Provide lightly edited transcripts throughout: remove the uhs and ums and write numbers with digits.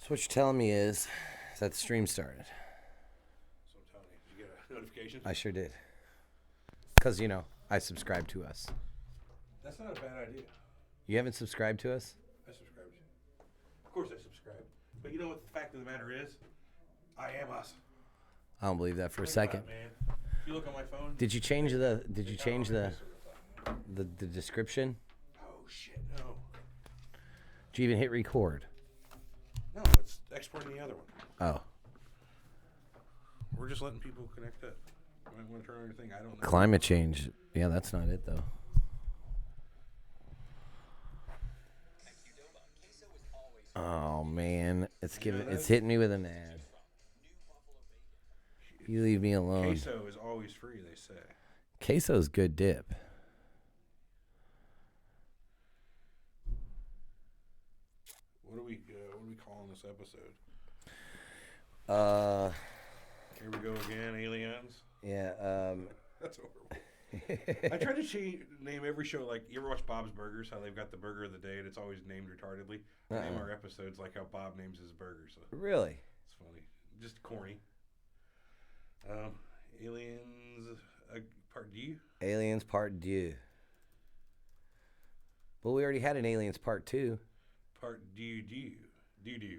So what you're telling me is that the stream started. So I'm telling you, did you get a notification? I sure did. Because, I subscribe to us. That's not a bad idea. You haven't subscribed to us? I subscribe. Of course I subscribe. But you know what the fact of the matter is? I am us. I don't believe that for a Think second. about it, man. If you look on my phone. Did you change the description? Oh shit, no. Did you even hit record? No, it's exporting the other one. Oh. We're just letting people connect up. You might want to turn on your thing. I don't know. Climate change. Yeah, that's not it though. Oh man, it's hitting me with an ad. You leave me alone. Queso is always free, they say. Queso's good dip. What are we calling this episode? Here we go again, aliens. Yeah. That's horrible. I try to name every show like you ever watch Bob's Burgers? How they've got the burger of the day and it's always named retardedly. Name our episodes like how Bob names his burger. So really? It's funny, just corny. Aliens Part D. Aliens Part D. Well, we already had an Aliens Part 2. Part doo-doo. Doo-doo.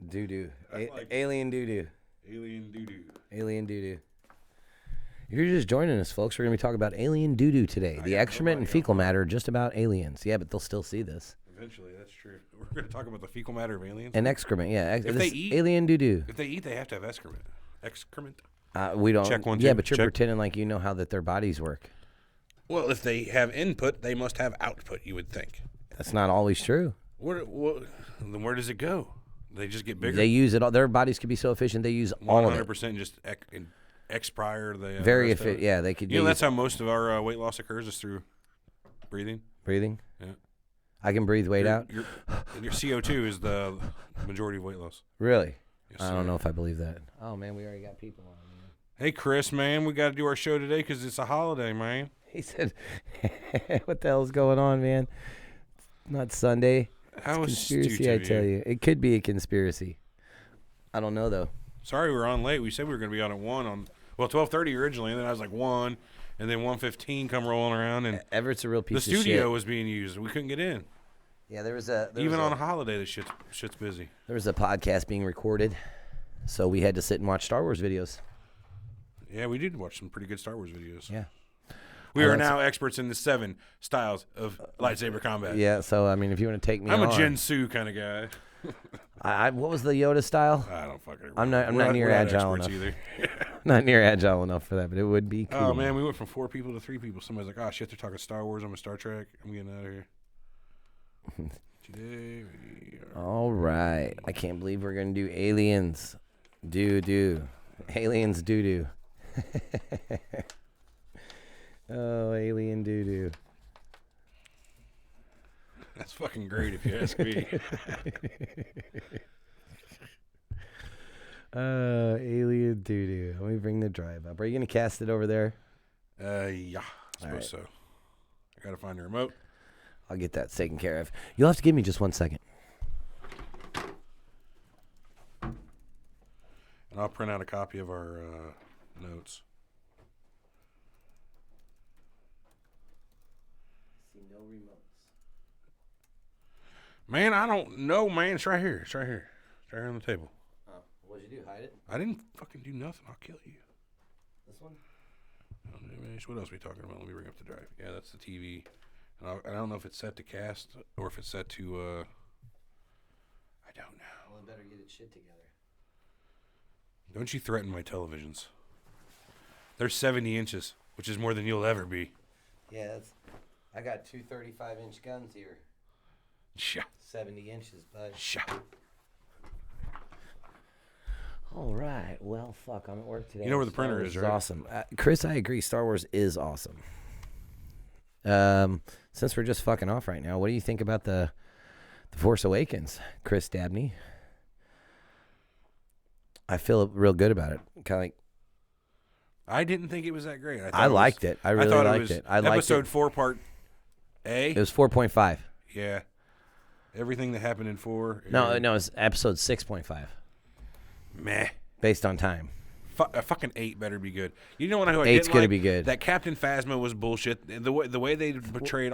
Doo-doo. Like Alien doo-doo. Alien doo-doo. Alien doo-doo. If you're just joining us, folks, we're going to be talking about alien doo-doo today. The excrement and fecal matter just about aliens. Yeah, but they'll still see this. Eventually, that's true. We're going to talk about the fecal matter of aliens. And excrement, yeah. If they eat, alien doo-doo. If they eat, they have to have excrement. Excrement? We don't. Check 1, 2. Yeah, but you're Check. pretending like you know how that their bodies work. Well, if they have input, they must have output, you would think. That's not always true. Then where does it go? They just get bigger? They use it all. Their bodies could be so efficient, they use all of it. 100% just prior the very efficient. Yeah, they could. That's how most of our weight loss occurs is through breathing. Breathing. Yeah. I can breathe weight out. Your CO2 is the majority of weight loss. Really? Yes, I don't know if I believe that. Oh man, we already got people on. Man. Hey Chris, man, we got to do our show today because it's a holiday, man. He said, "What the hell's going on, man? It's not Sunday. It's a conspiracy, I tell you. It could be a conspiracy. I don't know though. Sorry, we're on late. We said we were going to be on at 1 12:30 originally, and then I was like 1, and then 1:15 come rolling around, and Everett's a real piece of shit. The studio was being used. We couldn't get in. Yeah, there was on a holiday, the shit's busy. There was a podcast being recorded, so we had to sit and watch Star Wars videos. Yeah, we did watch some pretty good Star Wars videos. Yeah. We are now experts in the 7 styles of lightsaber combat. Yeah, so, I mean, if you want to take me I'm on. a Gen Su kind of guy. What was the Yoda style? I don't fucking remember. I'm not near agile enough. Either. Not near agile enough for that, but it would be cool. Oh, man, we went from 4 people to 3 people. Somebody's like, oh, shit, they're talking Star Wars. I'm a Star Trek. I'm getting out of here. Today we are... All right. I can't believe we're going to do aliens. Do. Aliens do. Oh, alien doo-doo. That's fucking great if you ask me. Alien doo-doo. Let me bring the drive up. Are you going to cast it over there? Yeah, I suppose so. I got to find the remote. I'll get that taken care of. You'll have to give me just 1 second. And I'll print out a copy of our notes. No remotes. Man, I don't know, man. It's right here. It's right here. It's right here on the table. Oh, what'd you do? Hide it? I didn't fucking do nothing. I'll kill you. This one? What else are we talking about? Let me bring up the drive. Yeah, that's the TV. And I don't know if it's set to cast or if it's set to, I don't know. Well, I better get its shit together. Don't you threaten my televisions. They're 70 inches, which is more than you'll ever be. Yeah, I got 2 35-inch guns here. Sha. 70 inches, bud. Sha. All right. Well, fuck. I'm at work today. You know where the printer is, right? Awesome. Chris, I agree. Star Wars is awesome. Since we're just fucking off right now, what do you think about the Force Awakens, Chris Dabney? I feel real good about it. Kind of like. I didn't think it was that great. I liked it. I really liked it. I liked episode it. 4 part A. It was 4.5. Yeah. Everything that happened in 4. No, it's episode 6.5. Meh. Based on time. A fucking 8 better be good. You know what I 8's gonna be good. That Captain Phasma was bullshit. The way they portrayed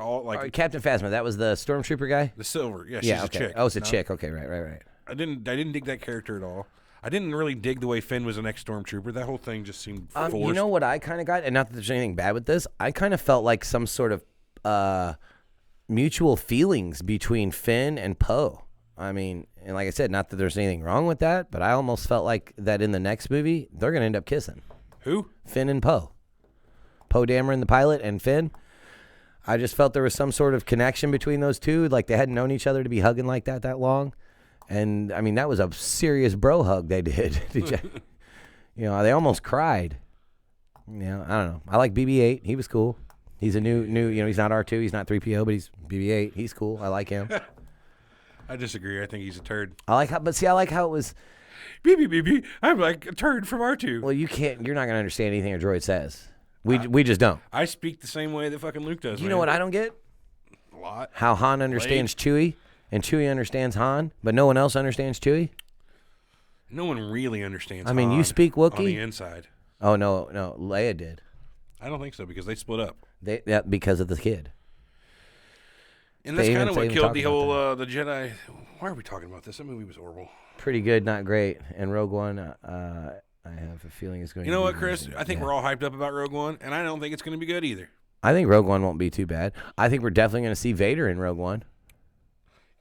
Captain Phasma, that was the stormtrooper guy? The silver. Yeah, she's a chick. Oh, it's a chick. Okay, right. I didn't dig that character at all. I didn't really dig the way Finn was the next stormtrooper. That whole thing just seemed forced. You know what I kind of got, and not that there's anything bad with this, I kind of felt like some sort of mutual feelings between Finn and Poe. I mean, and like I said, not that there's anything wrong with that, but I almost felt like that in the next movie, they're going to end up kissing. Who? Finn and Poe. Poe Dameron, the pilot, and Finn. I just felt there was some sort of connection between those two, like they hadn't known each other to be hugging like that long. And, I mean, that was a serious bro hug they did. They almost cried. I don't know. I like BB-8. He was cool. He's a new, he's not R2, he's not 3PO, but he's BB-8. He's cool. I like him. I disagree. I think he's a turd. I like how it was. BB, I'm like a turd from R2. Well, you're not going to understand anything a droid says. We just don't. I speak the same way that fucking Luke does. You know what I don't get? A lot. How Han understands Chewie, and Chewie understands Han, but no one else understands Chewie? No one really understands Han. You speak Wookiee? On the inside. Oh, no. Leia did. I don't think so, because they split up. Because of the kid. And that's kind of what killed the whole the Jedi. Why are we talking about this? That movie was horrible. Pretty good, not great. And Rogue One, I have a feeling is going to be... You know what, Chris? I think we're all hyped up about Rogue One, and I don't think it's going to be good either. I think Rogue One won't be too bad. I think we're definitely going to see Vader in Rogue One.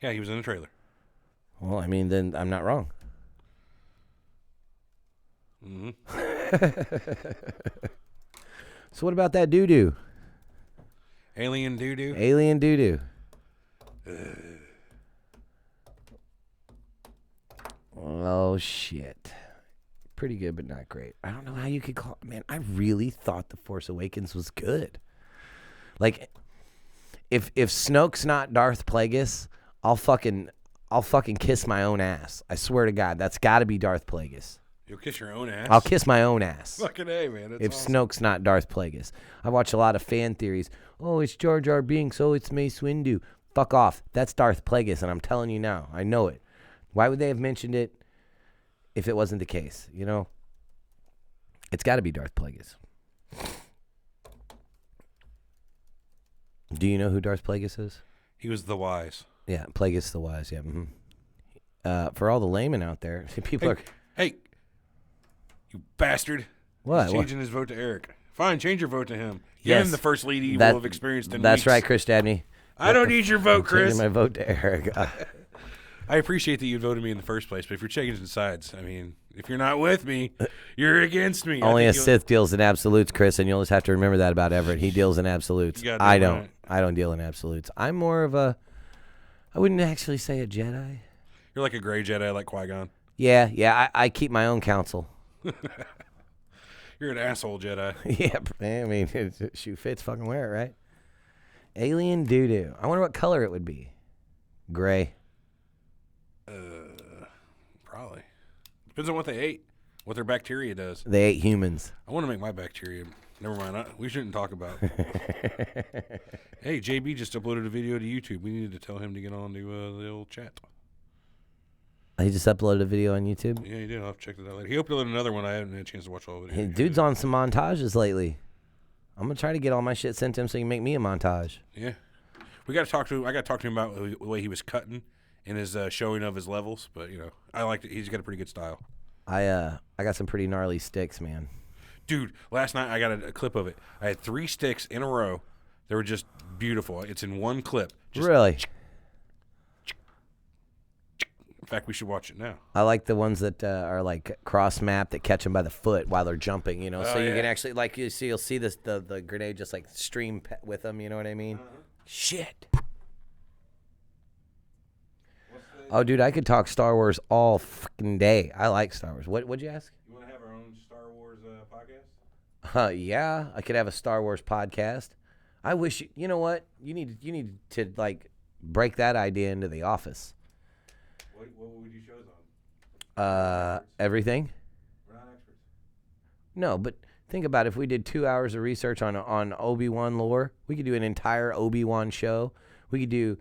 Yeah, he was in the trailer. Well, I mean, then I'm not wrong. Mm-hmm. So what about that doo-doo? Alien doo-doo? Alien doo-doo. Oh, shit. Pretty good, but not great. I don't know how you could call it. Man, I really thought The Force Awakens was good. Like, if Snoke's not Darth Plagueis, I'll fucking kiss my own ass. I swear to God, that's got to be Darth Plagueis. You'll kiss your own ass? I'll kiss my own ass. Fucking A, man. That's if awesome. Snoke's not Darth Plagueis. I watch a lot of fan theories. Oh, it's Jar Jar Binks. Oh, it's Mace Windu. Fuck off. That's Darth Plagueis, and I'm telling you now. I know it. Why would they have mentioned it if it wasn't the case? It's got to be Darth Plagueis. Do you know who Darth Plagueis is? He was the wise. Yeah, Plagueis the Wise, yeah. Mm-hmm. For all the laymen out there, people are... Hey, you bastard. What? He's changing his vote to Eric. Fine, change your vote to him. Give Yes. him the first lead he will have experienced in That's weeks. right, Chris Dabney. I don't need your vote, Chris. Changing my vote to Eric. I appreciate that you voted me in the first place, but if you're changing sides, I mean, if you're not with me, you're against me. Only a Sith deals in absolutes, Chris, and you'll just have to remember that about Everett. He deals in absolutes. I don't. Right. I don't deal in absolutes. I'm more of a... I wouldn't actually say a Jedi. You're like a gray Jedi, like Qui-Gon. Yeah. I keep my own counsel. You're an asshole Jedi. Yeah, I mean, shoe fits, fucking wear it, right? Alien doo-doo. I wonder what color it would be. Gray. Probably. Depends on what they ate, what their bacteria does. They ate humans. I want to make my bacteria. Never mind. We shouldn't talk about it. Hey, JB just uploaded a video to YouTube. We needed to tell him to get on to the old chat. He just uploaded a video on YouTube? Yeah, he did. I'll have to check that out later. He uploaded another one. I haven't had a chance to watch all of it. Hey, dude's on some montages lately. I'm going to try to get all my shit sent to him so he can make me a montage. Yeah. I got to talk to him about the way he was cutting and his showing of his levels. But, I liked it. He's got a pretty good style. I got some pretty gnarly sticks, man. Dude, last night I got a clip of it. I had 3 sticks in a row. They were just beautiful. It's in one clip. Really? In fact, we should watch it now. I like the ones that are like cross map that catch them by the foot while they're jumping, so you can actually, like, you'll see this the grenade just like stream with them, you know what I mean? Shit. Oh, dude, I could talk Star Wars all fucking day. I like Star Wars. What'd you ask? You want to have our own Star Wars podcast? Yeah, I could have a Star Wars podcast. I wish you know what? You need to like break that idea into the office. What would you shows on? Everything. We're not experts. No, but think about it. If we did 2 hours of research on Obi-Wan lore, we could do an entire Obi-Wan show. We could do,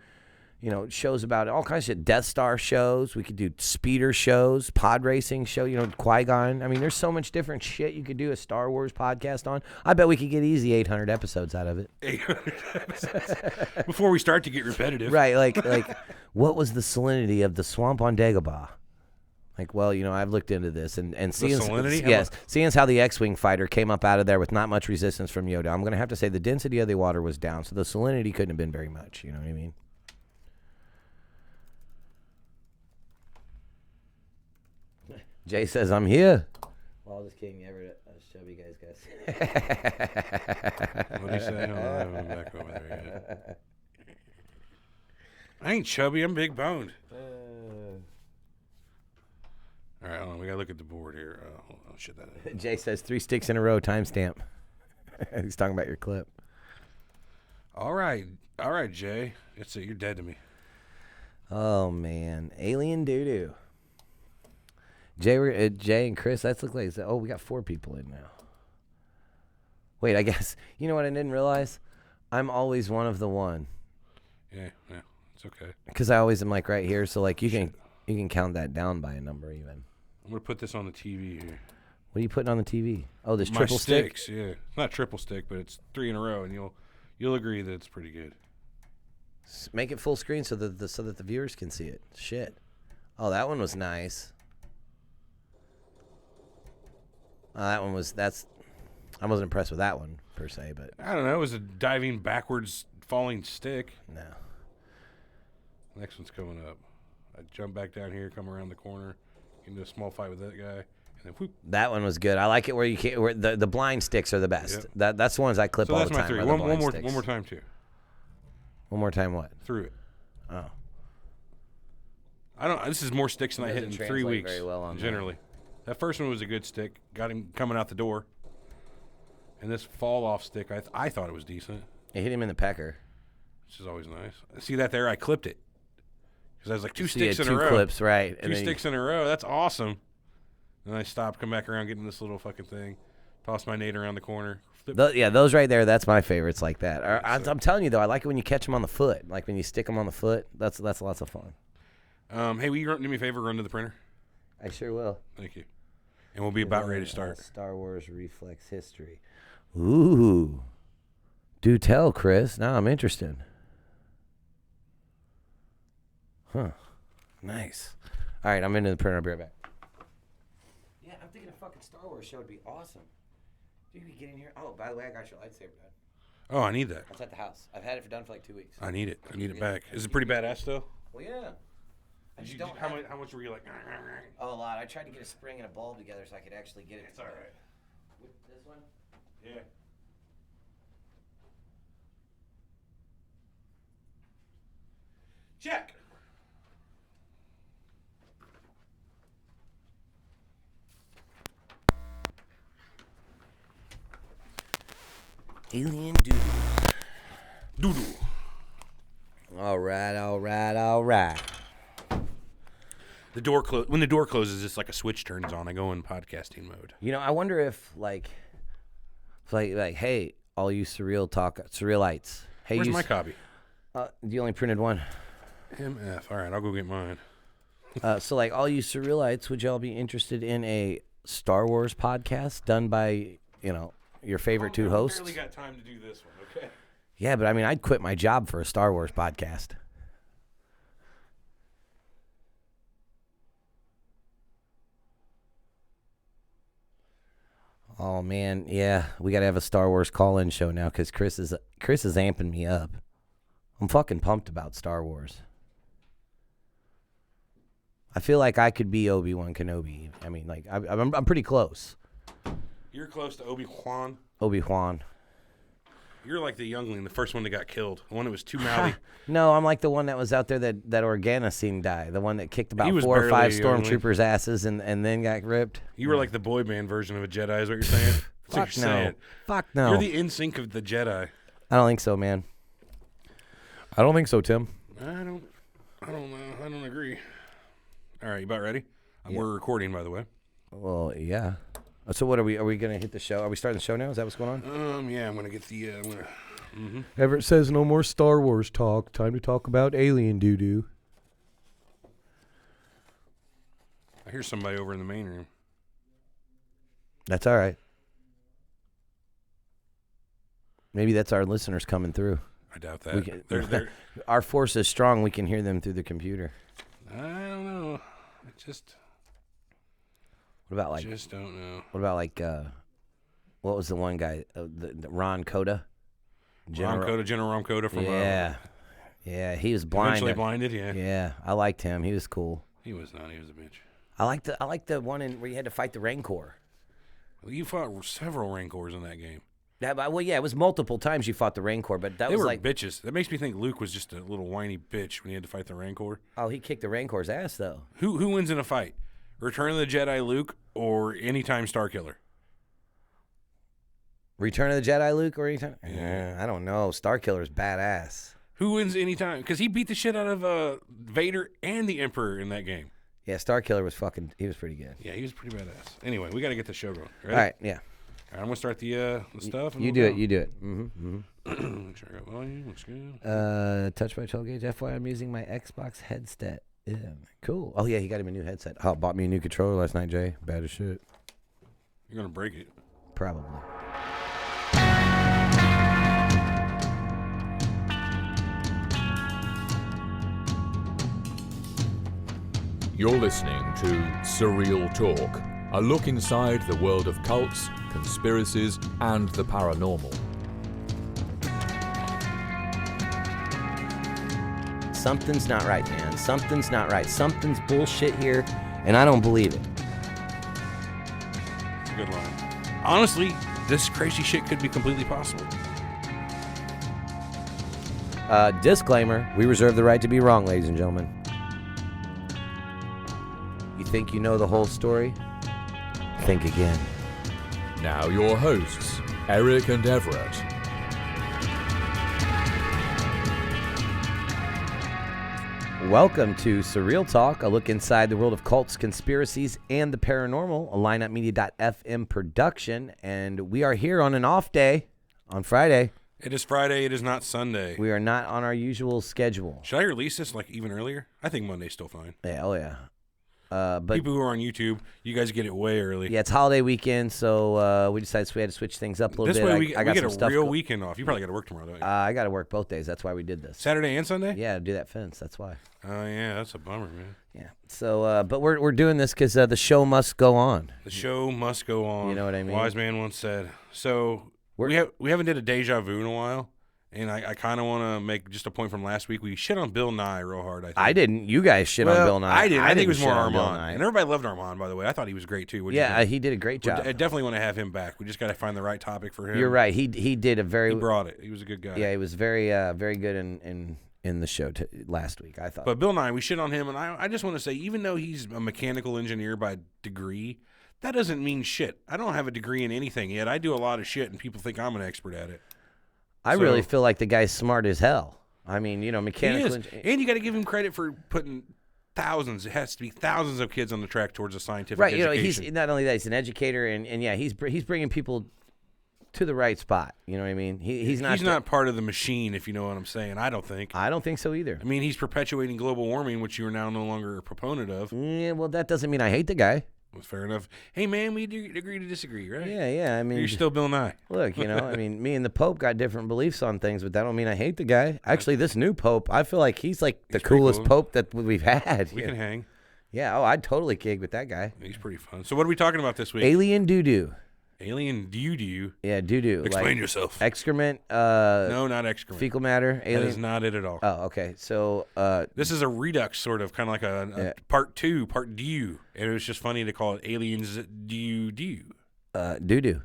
shows about all kinds of shit. Death Star shows. We could do speeder shows, pod racing show, Qui-Gon. I mean, there's so much different shit you could do a Star Wars podcast on. I bet we could get easy 800 episodes out of it. 800 episodes. Before we start to get repetitive. Right, like what was the salinity of the swamp on Dagobah? Like, well, I've looked into this and seeing salinity? Yes, seeing how the X-Wing fighter came up out of there with not much resistance from Yoda. I'm going to have to say the density of the water was down, so the salinity couldn't have been very much. You know what I mean? Jay says, I'm here. Wildest king ever. Chubby guys. What do you say? I'm back over there yet. I ain't chubby. I'm big boned. All right, hold on. We got to look at the board here. Hold on. Shit that. Jay says 3 sticks in a row, timestamp. He's talking about your clip. All right, Jay. That's it. You're dead to me. Oh, man. Alien doo-doo. Jay and Chris, that's look like, we got 4 people in now. Wait, I guess, you know what I didn't realize? I'm always one of the one. Yeah, it's okay. Because I always am like right here, so like you can count that down by a number even. I'm going to put this on the TV here. What are you putting on the TV? Oh, this My triple sticks, stick? yeah. Not triple stick, but it's 3 in a row, and you'll agree that it's pretty good. Make it full screen so that the viewers can see it. Shit. Oh, that one was nice. I wasn't impressed with that one, per se, but... I don't know. It was a diving backwards falling stick. No. Next one's coming up. I jump back down here, come around the corner, get into a small fight with that guy, and then whoop. That one was good. I like it where you can't... Where the blind sticks are the best. Yep. That's the ones I clip all the time. So that's my 3. One more time, too. One more time what? Through it. Oh. This is more sticks than I hit in 3 weeks, very well on generally. That first one was a good stick. Got him coming out the door. And this fall-off stick, I thought it was decent. It hit him in the pecker. Which is always nice. See that there? I clipped it. Because I was like, 2 sticks in a row. 2 clips, right. 2 sticks in a row. That's awesome. Then I stopped, come back around, get in this little fucking thing. Toss my nade around the corner. Those right there, that's my favorites like that. I'm telling you, though, I like it when you catch them on the foot. Like when you stick them on the foot. That's lots of fun. Hey, will you do me a favor, run to the printer? I sure will. Thank you. And we'll be about ready to start. Star Wars Reflex History. Ooh. Do tell, Chris. Now I'm interested. Huh. Nice. All right, I'm into the printer. I'll be right back. Yeah, I'm thinking a fucking Star Wars show would be awesome. You could get in here. Oh, by the way, I got your lightsaber done. Oh, I need that. It's at the house. I've had it done for like 2 weeks. I need it. I need it back. Is it pretty badass, though? Well, yeah. How much were you like? Oh, a lot. I tried to get a spring and a bulb together so I could actually get it. It's all right. With this one? Yeah. Check. Alien doodoo. Doodoo. All right. The door when the door closes, it's like a switch turns on. I go in podcasting mode. I wonder if like, hey, all you Surrealites. Hey, where's my copy? You only printed one. MF. All right, I'll go get mine. So like, all you Surrealites, would y'all be interested in a Star Wars podcast done by your favorite 2 hosts? I barely got time to do this one. Okay. Yeah, but I mean, I'd quit my job for a Star Wars podcast. Oh man, yeah, we gotta have a Star Wars call-in show now because Chris is amping me up. I'm fucking pumped about Star Wars. I feel like I could be Obi-Wan Kenobi. I mean, like I'm pretty close. You're close to Obi-Wan. Obi-Wan. You're like the youngling, the first one that got killed, the one that was too mouthy. No, I'm like the one that was out there that Organa seen die, the one that kicked about 4 or 5 stormtroopers' asses and then got ripped. You were like the boy band version of a Jedi, is what you're saying? Fuck no. Fuck no. You're the NSYNC of the Jedi. I don't think so, man. I don't think so, Tim. I don't know. I don't agree. All right, you about ready? Yeah. We're recording, by the way. Well, yeah. So what are we going to hit the show? Are we starting the show now? Is that what's going on? Yeah, I'm going to get the Mm-hmm. Everett says no more Star Wars talk. Time to talk about alien doo-doo. I hear somebody over in the main room. That's all right. Maybe that's our listeners coming through. I doubt that. Our force is strong. We can hear them through the computer. I don't know. What about like? Just don't know. What about like? What was the one guy? The Ron Coda. General Rom Coda from. Yeah. He was blind. Eventually blinded. Yeah. Yeah, I liked him. He was cool. He was not. He was a bitch. I like the one where you had to fight the Rancor. Well, you fought several Rancors in that game. Yeah, it was multiple times you fought the Rancor, but they were like bitches. That makes me think Luke was just a little whiny bitch when he had to fight the Rancor. Oh, he kicked the Rancor's ass though. Who wins in a fight? Return of the Jedi Luke or Anytime Starkiller? Return of the Jedi Luke or Anytime? Yeah. I don't know. Starkiller's badass. Who wins anytime? Because he beat the shit out of Vader and the Emperor in that game. Yeah, Starkiller was he was pretty good. Yeah, he was pretty badass. Anyway, we got to get the show going. Ready? All right, yeah. All right, I'm going to start the stuff. You do it. Mm-hmm. Make sure I got volume. Looks good. Touch by 12 gauge. FYI, I'm using my Xbox headset. Yeah, cool. Oh, yeah, he got him a new headset. Oh, bought me a new controller last night, Jay. Bad as shit. You're going to break it. Probably. You're listening to Surreal Talk, a look inside the world of cults, conspiracies, and the paranormal. Something's not right, man. Something's not right. Something's bullshit here, and I don't believe it. It's a good line. Honestly, this crazy shit could be completely possible. Disclaimer, we reserve the right to be wrong, ladies and gentlemen. You think you know the whole story? Think again. Now your hosts, Eric and Everett. Welcome to Surreal Talk, a look inside the world of cults, conspiracies, and the paranormal, a lineupmedia.fm production, and we are here on an off day, on Friday. It is Friday. It is not Sunday. We are not on our usual schedule. Should I release this like even earlier? I think Monday's still fine. Yeah, oh yeah. But people who are on YouTube, you guys get it way early. Yeah, it's holiday weekend, so we decided we had to switch things up a little bit. This way we I got get some a stuff real weekend off. You probably got to work tomorrow, don't you? I got to work both days. That's why we did this. Saturday and Sunday? Yeah, to do that fence. That's why. Oh, yeah, that's a bummer, man. Yeah. So, but we're doing this because the show must go on. The show must go on. You know what I mean? Wise man once said. So we haven't did a deja vu in a while. And I kind of want to make just a point from last week. We shit on Bill Nye real hard, I think. I didn't. You guys shit on Bill Nye. I didn't. I think it was more shit on Armand. And everybody loved Armand, by the way. I thought he was great, too. He did a great job. I definitely want to have him back. We just got to find the right topic for him. You're right. He did a very... He brought it. He was a good guy. Yeah, he was very very good in the show last week, I thought. But Bill Nye, we shit on him. And I just want to say, even though he's a mechanical engineer by degree, that doesn't mean shit. I don't have a degree in anything yet. I do a lot of shit, and people think I'm an expert at it. I really feel like the guy's smart as hell. I mean, mechanical. And you got to give him credit for putting thousands. It has to be thousands of kids on the track towards a scientific education. He's not only that, he's an educator, and yeah, he's bringing people to the right spot. You know what I mean? He's not part of the machine, if you know what I'm saying. I don't think so either. I mean, he's perpetuating global warming, which you are now no longer a proponent of. Yeah, well, that doesn't mean I hate the guy. Well, fair enough. Hey, man, we agree to disagree, right? Yeah. I mean, you're still Bill Nye. Look, I mean, me and the Pope got different beliefs on things, but that don't mean I hate the guy. Actually, this new Pope, I feel like he's like the coolest cool. Pope that we've had. We can hang. Yeah. Oh, I'd totally gig with that guy. He's pretty fun. So, what are we talking about this week? Alien doo-doo. Alien doo-doo? Yeah, doo-doo. Explain yourself. Excrement. No, not excrement. Fecal matter. Alien. That is not it at all. Oh, okay. So this is a redux, sort of, kind of like a part two, part doo. And it was just funny to call it aliens doo-doo. Doo-doo.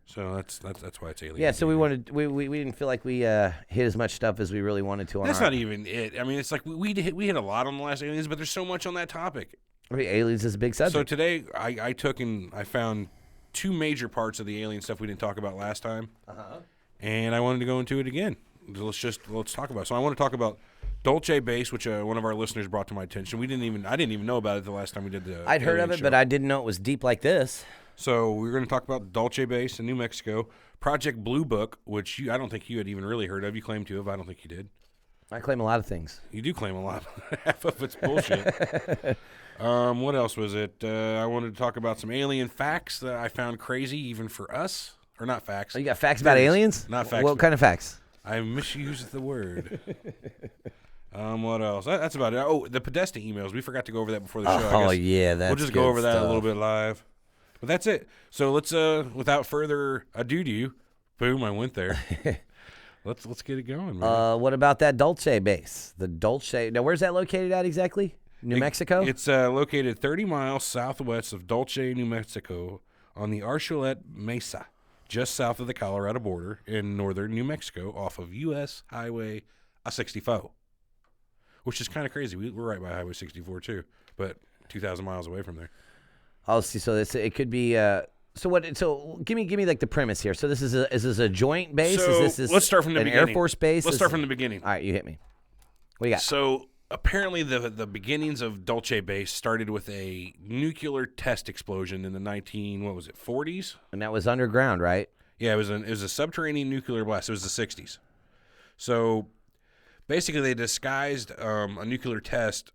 So that's why it's alien. Yeah. So we didn't feel like we hit as much stuff as we really wanted to. That's not even it. I mean, it's like we hit a lot on the last aliens, but there's so much on that topic. I mean, aliens is a big subject. So today I took and I found two major parts of the alien stuff we didn't talk about last time, and I wanted to go into it again. Let's talk about it. So I want to talk about Dulce Base, which one of our listeners brought to my attention. I didn't even know about it the last time we did the. I'd heard of it, show. but I didn't know it was deep like this. So we're going to talk about Dulce Base in New Mexico. Project Blue Book, which I don't think you had even really heard of. You claim to have. I don't think you did. I claim a lot of things. You do claim a lot. Half of it's bullshit. What else was it? I wanted to talk about some alien facts that I found crazy even for us. Or not facts. Oh, you got facts about aliens? Not facts. What kind of facts? I misused the word. What else? That's about it. Oh, the Podesta emails. We forgot to go over that before the show. Oh, yeah, that's we'll just go over that stuff. a little bit live. But that's it. So let's, without further ado, boom, I went there. Let's get it going, man. What about that Dulce Base? The Dulce. Now, where's that located at exactly? New Mexico? It's located 30 miles southwest of Dulce, New Mexico, on the Archuleta Mesa, just south of the Colorado border in northern New Mexico, off of U.S. Highway 64, which is kind of crazy. We're right by Highway 64 too, but 2,000 miles away from there. Oh, see. So it could be. So what? So give me like the premise here. So is this a joint base? So is this let's start from the an beginning. Air Force base? Let's start from the beginning. All right, you hit me. What do you got? So apparently the beginnings of Dulce Base started with a nuclear test explosion in the 40s? And that was underground, right? Yeah, it was a subterranean nuclear blast. It was the 60s. So basically they disguised a nuclear test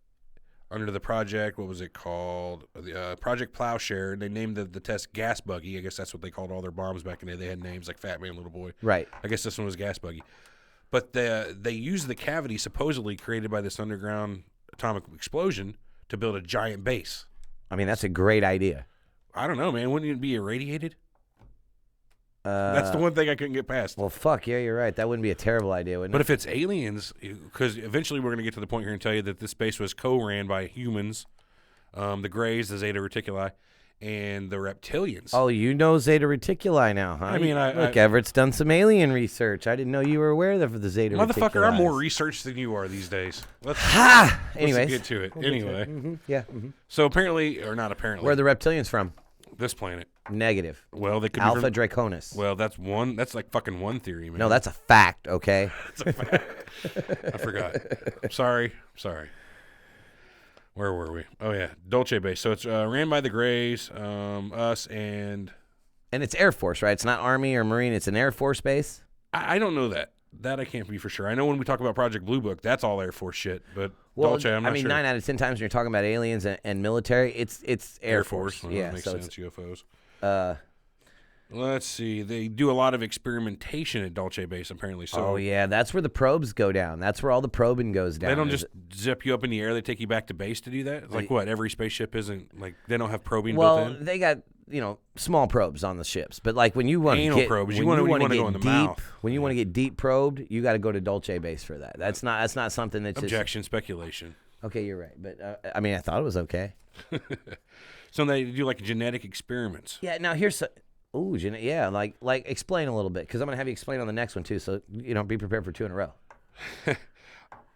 under the project. What was it called? Project Plowshare. They named the test Gas Buggy. I guess that's what they called all their bombs back in the day. They had names like Fat Man, Little Boy. Right. I guess this one was Gas Buggy. But they used the cavity supposedly created by this underground atomic explosion to build a giant base. I mean, that's a great idea. I don't know, man. Wouldn't it be irradiated? That's the one thing I couldn't get past. Well, fuck, yeah, you're right. That wouldn't be a terrible idea, wouldn't But it? if it's aliens, because eventually we're going to get to the point here and tell you that this base was co-ran by humans, the Greys, the Zeta Reticuli, and the reptilians. Oh, you know Zeta Reticuli now, huh? I mean, Look, Everett's done some alien research. I didn't know you were aware of the Zeta Reticuli. Motherfucker, I'm more researched than you are these days. Let's Anyways. get to it. Anyway. Mm-hmm. Yeah. Mm-hmm. So apparently, or not apparently. Where are the reptilians from? This planet. Negative. Well, they could Alpha be from, Draconis. Well, that's one. That's like fucking one theory, man. No, that's a fact, okay? I forgot. Sorry. Where were we? Oh, yeah. Dulce Base. So it's ran by the Greys, us, and it's Air Force, right? It's not Army or Marine. It's an Air Force base? I don't know that. That I can't be for sure. I know when we talk about Project Blue Book, that's all Air Force shit. But Dulce, I'm not sure. 9 out of 10 times when you're talking about aliens and military, it's Air Force. Well, Yeah, that makes so sense. UFOs. it's Let's see. They do a lot of experimentation at Dulce Base, apparently. So oh yeah, that's where the probes go down. That's where all the probing goes down. they don't just zip you up in the air. They take you back to base to do that. It's like what? Every spaceship isn't like they don't have probing built in. They got small probes on the ships, but like when you want to Anal get probes. when You wanna get go in the deep, mouth. when you want to get deep probed, you got to go to Dulce Base for that. That's not something that's Objection, speculation. Okay, you're right, but I mean I thought it was okay. So they do like genetic experiments. Yeah. Now here's yeah, like explain a little bit because I'm gonna have you explain on the next one too. So be prepared for 2 in a row.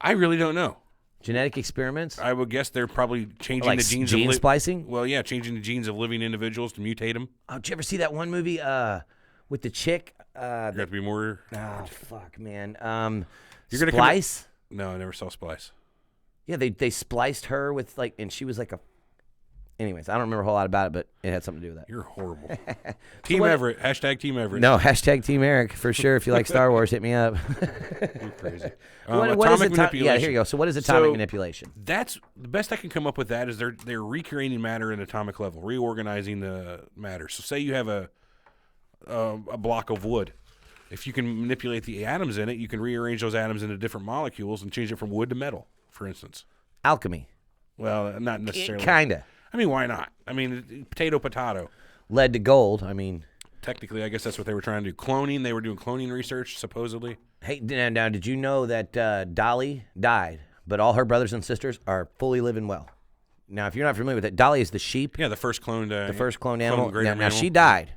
I really don't know. Genetic experiments. I would guess they're probably changing Like the genes gene splicing? Well, yeah, changing the genes of living individuals to mutate them. Oh, did you ever see that one movie with the chick? You have to be more. Oh fuck, man. You're gonna Splice. No, I never saw Splice. Yeah, they spliced her with and she was like a. Anyways, I don't remember a whole lot about it, but it had something to do with that. You're horrible. Team Everett. Hashtag Team Everett. No, hashtag Team Eric for sure. If you like Star Wars, hit me up. You're crazy. What Atomic is manipulation. Yeah, here you go. So what is atomic manipulation? That's the best I can come up with. That is they're recreating matter at atomic level, reorganizing the matter. So say you have a block of wood. If you can manipulate the atoms in it, you can rearrange those atoms into different molecules and change it from wood to metal, for instance. Alchemy. Well, not necessarily. Kinda. I mean, why not? I mean, potato. Lead to gold. I mean, technically, I guess that's what they were trying to do. Cloning. They were doing cloning research, supposedly. Hey, now did you know that Dolly died, but all her brothers and sisters are fully living well? Now, if you're not familiar with that, Dolly is the sheep. Yeah, the first cloned. The first cloned animal. great Now animal. she died.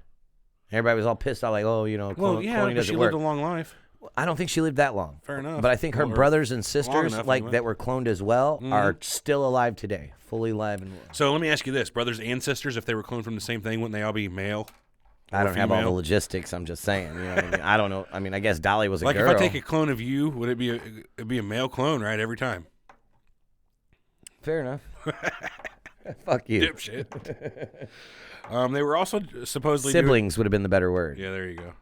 Everybody was all pissed off, like, Well, yeah, cloning but doesn't she work. lived a long life. I don't think she lived that long. Fair enough. But I think her Well, brothers and sisters, enough, like anyway. that were cloned as well, are still alive today, fully alive and well. So let me ask you this: brothers and sisters, if they were cloned from the same thing, wouldn't they all be male? I don't have all the female? logistics. I'm just saying. You know what I mean? I don't know. I mean, I guess Dolly was a Like girl. if I take a clone of you, would it'd be a male clone, right? Every time. Fair enough. Fuck you. Dipshit. They were also supposedly Siblings would have been the better word. Yeah, there you go.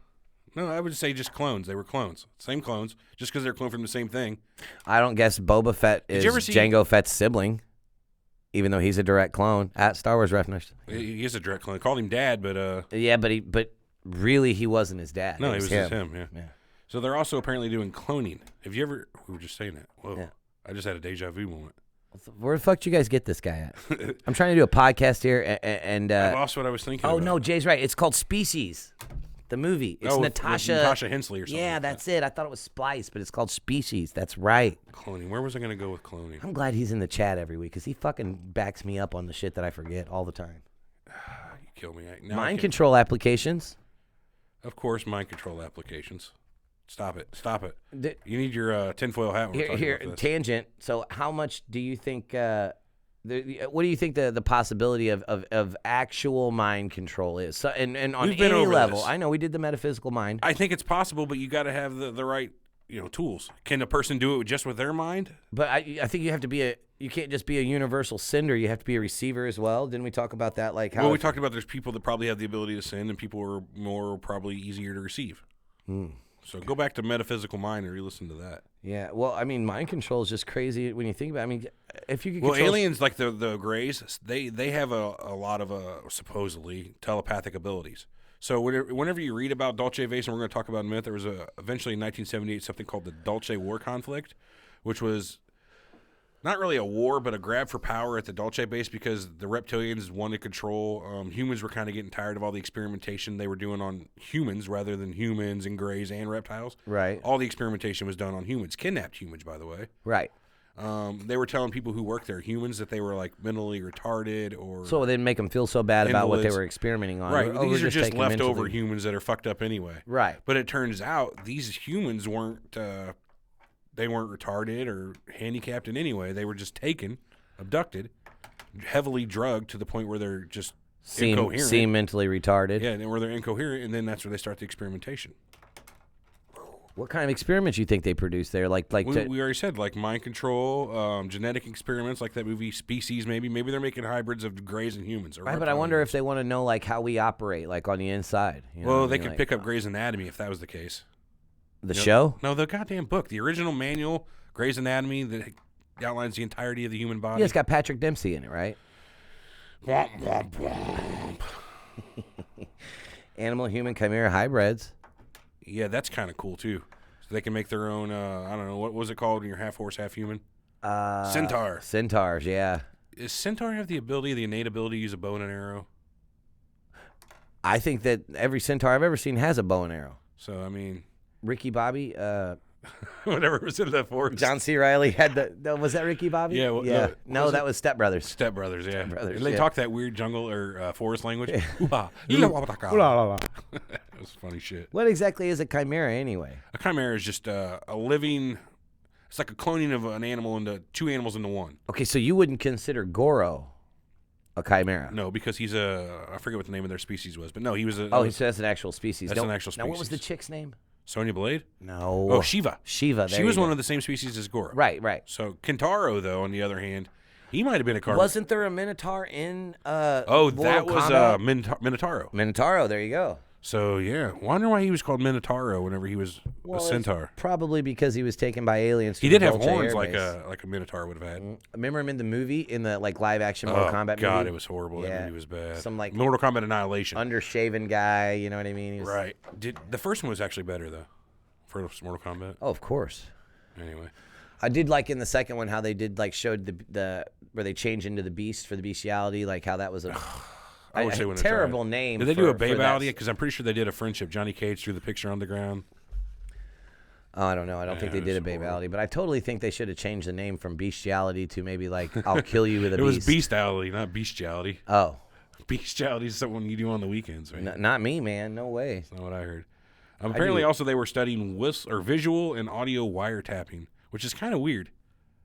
No, I would say just clones. They were clones. Same clones. Just because they're cloned from the same thing. I don't guess Boba Fett is you ever see- Jango Fett's sibling, even though he's a direct clone. At Star Wars reference. He is a direct clone. They called him Dad, but Yeah, but really he wasn't his dad. no, It it was just him. Yeah. Yeah. So they're also apparently doing cloning. Have you ever? We were just saying that. Whoa! Yeah. I just had a deja vu moment. Where the fuck did you guys get this guy at? I'm trying to do a podcast here, and I lost what I was thinking. oh about. no, Jay's right. It's called Species, the movie. It's with Natasha Hensley or something. Yeah, like that's that. it. I thought it was Splice, but it's called Species. That's right. Cloning. Where was I going to go with cloning? I'm glad he's in the chat every week because he fucking backs me up on the shit that I forget all the time. You kill me. Now I Mind can't- control applications. Of course, mind control applications. Stop it. Stop it. D- You need your tinfoil hat when we're talking Here, about this. tangent. So, how much do you think? What do you think the possibility of actual mind control is? So, and on We've been any over level, this. I know we did the metaphysical mind. I think it's possible, but you got to have the right tools. Can a person do it just with their mind? But I think you have to be you can't just be a universal sender. You have to be a receiver as well. Didn't we talk about that? Like how? Well, we talked about there's people that probably have the ability to send, and people are more probably easier to receive. So go back to metaphysical mind and re-listen to that. Yeah. Well, I mean, mind control is just crazy when you think about it. I mean, if you could Well, control aliens like the Greys, they have a lot of supposedly telepathic abilities. So whenever you read about Dulce Base, and we're going to talk about in a minute, there was eventually in 1978 something called the Dulce War Conflict, which was not really a war, but a grab for power at the Dulce Base because the reptilians wanted control. Humans were kind of getting tired of all the experimentation they were doing on humans rather than humans and Greys and reptiles. Right. All the experimentation was done on humans, kidnapped humans, by the way. right. They were telling people who worked there, humans, that they were like mentally retarded or So it didn't make them feel so bad about what they Invalids. were experimenting on. right. Oh, we're These are just taking them leftover mentally. humans that are fucked up anyway. Right. But it turns out these humans weren't they weren't retarded or handicapped in any way. They were just taken, abducted, heavily drugged to the point where they're just incoherent. Seem mentally retarded. Yeah, and where they're incoherent, and then that's where they start the experimentation. What kind of experiments you think they produced there? Like We already said, like mind control, genetic experiments, like that movie Species. Maybe they're making hybrids of Greys and humans. Or right, but I wonder if they want to know like how we operate, like on the inside. You know Well, what I they mean? could Like, pick up Grey's Anatomy if that was the case. the Yep. show. No, the goddamn book, the original manual, Grey's Anatomy, that outlines the entirety of the human body. Yeah, it's got Patrick Dempsey in it, right? Womp, womp, womp. Animal human chimera hybrids. Yeah, that's kind of cool too. So they can make their own. I don't know what was it called when you're half horse, half human. Centaur. Centaurs, yeah. Does Centaur have the innate ability to use a bow and an arrow? I think that every centaur I've ever seen has a bow and arrow. So I mean, Ricky Bobby, whatever was in that forest. John C. Riley had the. No, was that Ricky Bobby? Yeah, well, yeah. no, No, was that it? was Step Brothers. Step Brothers, yeah. Brothers, And they yeah. talk that weird jungle or forest language. That was funny shit. What exactly is a chimera anyway? A chimera is just a living. It's like a cloning of an animal into two animals into one. Okay, so you wouldn't consider Goro a chimera? No, because he's I forget what the name of their species was, but no, he was a. Oh, so that's an actual species. That's an actual Now, what was the species. chick's name? Sonya Blade? No. Oh, Shiva. Shiva. She was one of the same species as Goro. Right, right. So Kentaro, though, on the other hand, he might have been a carnivore. Wasn't there a Minotaur in Oh, that Mortal was Kombat? Minotauro. Minotauro, there you go. So yeah, wonder why he was called Minotauro whenever he was a centaur. it's probably because he was taken by aliens. He to the did have Dulce horns Air like Base. a Minotaur would have had. Remember him in the movie, in the like live action Mortal Kombat God, movie? it was horrible. That Yeah. movie was bad. Some, like, Mortal Kombat Annihilation. Undershaven guy, you know what I mean? He was, Right. The first one was actually better though, for Mortal Kombat. Oh, of course. Anyway, I did like in the second one how they did like showed the where they changed into the beast for the bestiality, like how that was a I wish they wouldn't have terrible tried. name. Did they for, do a for that. babality? Because I'm pretty sure they did a friendship. Johnny Cage threw the picture on the ground. Oh, I don't know. I don't think they it did a was horrible. babality, but I totally think they should have changed the name from bestiality to maybe like I'll kill you with a It was beast. beastality, not bestiality. Oh, Bestiality is something you do on the weekends, right? not me, man. No way. That's not what I heard. Apparently, also they were studying visual and audio wiretapping, which is kind of weird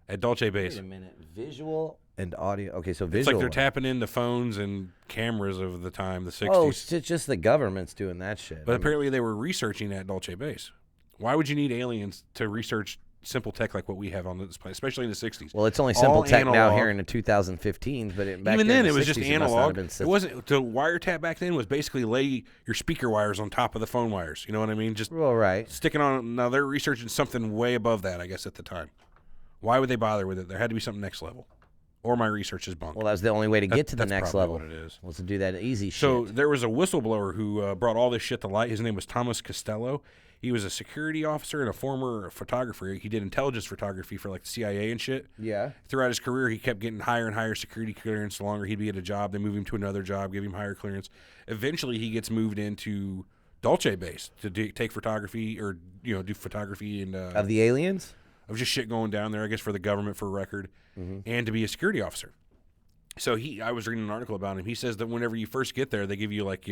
at Dulce Base. Wait a minute. Visual and audio. Okay, so It's visual. like they're tapping into phones and cameras of the time, the 60s. Oh, it's just the government's doing that shit. But apparently they were researching at Dulce Base. Why would you need aliens to research simple tech like what we have on this planet, especially in the 60s. Well, it's only simple All tech now analog. here in the 2015s, but back Even there in then, the it was 60s, just must not have analog. been It wasn't the wiretap back then was basically lay your speaker wires on top of the phone wires. You know what I mean? Just well, right. sticking on. Now they're researching something way above that, I guess, at the time. Why would they bother with it? There had to be something next level, or my research is bunk. Well, that was the only way to get to the That's next probably level. what it is. Was to do that easy So shit. there was a whistleblower who brought all this shit to light. His name was Thomas Costello. He was a security officer and a former photographer. He did intelligence photography for like the CIA and shit. Yeah. Throughout his career, he kept getting higher and higher security clearance. The longer he'd be at a job, they move him to another job, give him higher clearance. Eventually, he gets moved into Dulce Base to take photography or do photography and Of the aliens? of just shit going down there, I guess, for the government for record, and to be a security officer. So I was reading an article about him. He says that whenever you first get there, they give you like,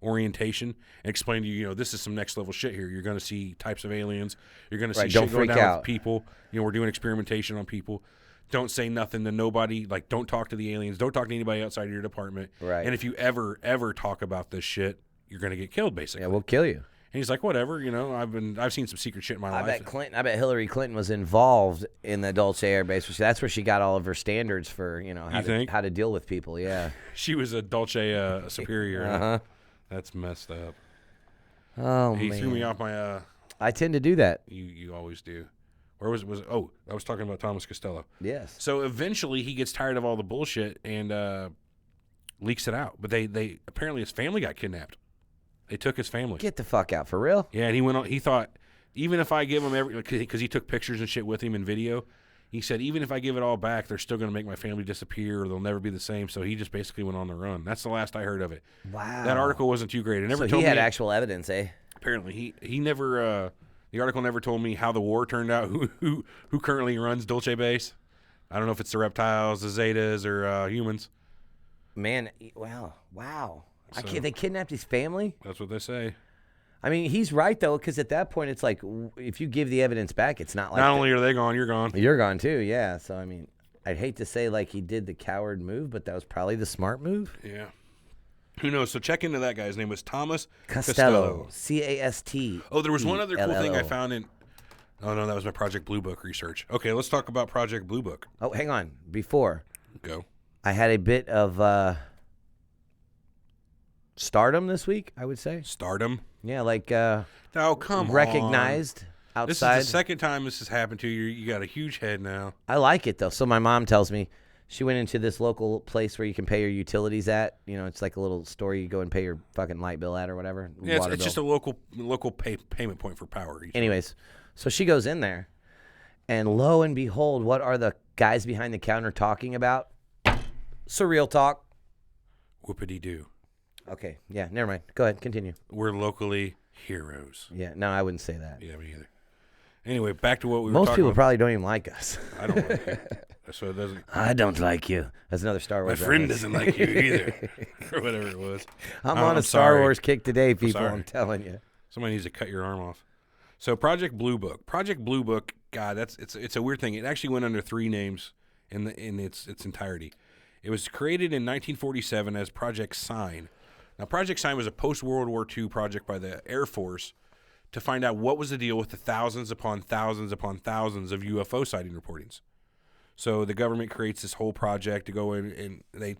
orientation and explain to you, this is some next level shit here. You're going to see types of aliens. You're going to see Right, don't shit going freak down out. with people. We're doing experimentation on people. Don't say nothing to nobody. Like, don't talk to the aliens. Don't talk to anybody outside of your department. Right. And if you ever talk about this shit, you're going to get killed, basically. Yeah, we'll kill you. And he's like, whatever. I've seen some secret shit in my life. I bet Hillary Clinton was involved in the Dulce Air Base. That's where she got all of her standards for, how to deal with people. Yeah. She was a Dulce superior. Uh-huh. That's messed up. Oh, He man. threw me off my. I tend to do that. You always do. Where was oh, I was talking about Thomas Costello. Yes. So eventually he gets tired of all the bullshit and leaks it out. But they apparently his family got kidnapped. They took his family. Get the fuck out, for real? Yeah, and he went on. He thought even if I give him because he took pictures and shit with him in video. He said, even if I give it all back, they're still going to make my family disappear or they'll never be the same. So he just basically went on the run. That's the last I heard of it. Wow. That article wasn't too great. It never So told he had me. actual evidence, eh? Apparently, he never. The article never told me how the war turned out. Who currently runs Dulce Base? I don't know if it's the reptiles, the Zetas, or humans. Man, wow. So- They kidnapped his family? That's what they say. I mean, he's right, though, because at that point, it's like, if you give the evidence back, it's not like... Not only are they gone, you're gone. You're gone, too, yeah. So, I mean, I'd hate to say, like, he did the coward move, but that was probably the smart move. Yeah. Who knows? So check into that guy. His name was Thomas Costello. C-A-S-T. Oh, there was one other cool thing I E-L-L-O. found in... Oh, no, that was my Project Blue Book research. Okay, let's talk about Project Blue Book. Oh, hang on. Before, Go. I had a bit of stardom this week, I would say. Stardom. Yeah, like Oh, come recognized on. This outside. is the second time this has happened to you. You got a huge head now. I like it, though. So my mom tells me she went into this local place where you can pay your utilities at. It's like a little store you go and pay your fucking light bill at or whatever. Yeah, water it's bill. just a local payment point for power. Anyways, so she goes in there, and lo and behold, what are the guys behind the counter talking about? Surreal talk. Whoopity-doo. Okay, yeah, never mind. Go ahead, continue. We're locally heroes. Yeah, no, I wouldn't say that. Yeah, me either. Anyway, back to what we were Most talking people about. probably don't even like us. I don't like it. So it doesn't. I don't like you. That's another Star My Wars friend reference. doesn't like you either, or whatever it was. I'm Oh, on a I'm Star sorry. Wars kick today, people. sorry. I'm telling you. Somebody needs to cut your arm off. So Project Blue Book. Project Blue Book. God, it's a weird thing. It actually went under three names in its entirety. It was created in 1947 as Project Sign. Now, Project Sign was a post-World War II project by the Air Force to find out what was the deal with the thousands upon thousands upon thousands of UFO sighting reportings. So the government creates this whole project to go in and they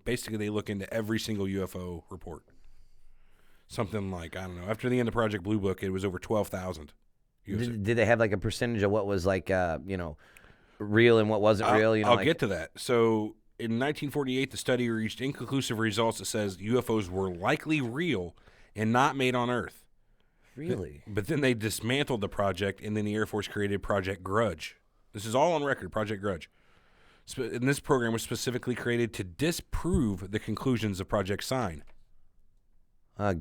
look into every single UFO report. Something like, I don't know. After the end of Project Blue Book, it was over 12,000. Did they have like a percentage of what was like, real and what wasn't real? I'll get to that. So in 1948, the study reached inconclusive results that says UFOs were likely real and not made on Earth. Really? But then they dismantled the project, and then the Air Force created Project Grudge. This is all on record, Project Grudge. And this program was specifically created to disprove the conclusions of Project Sign.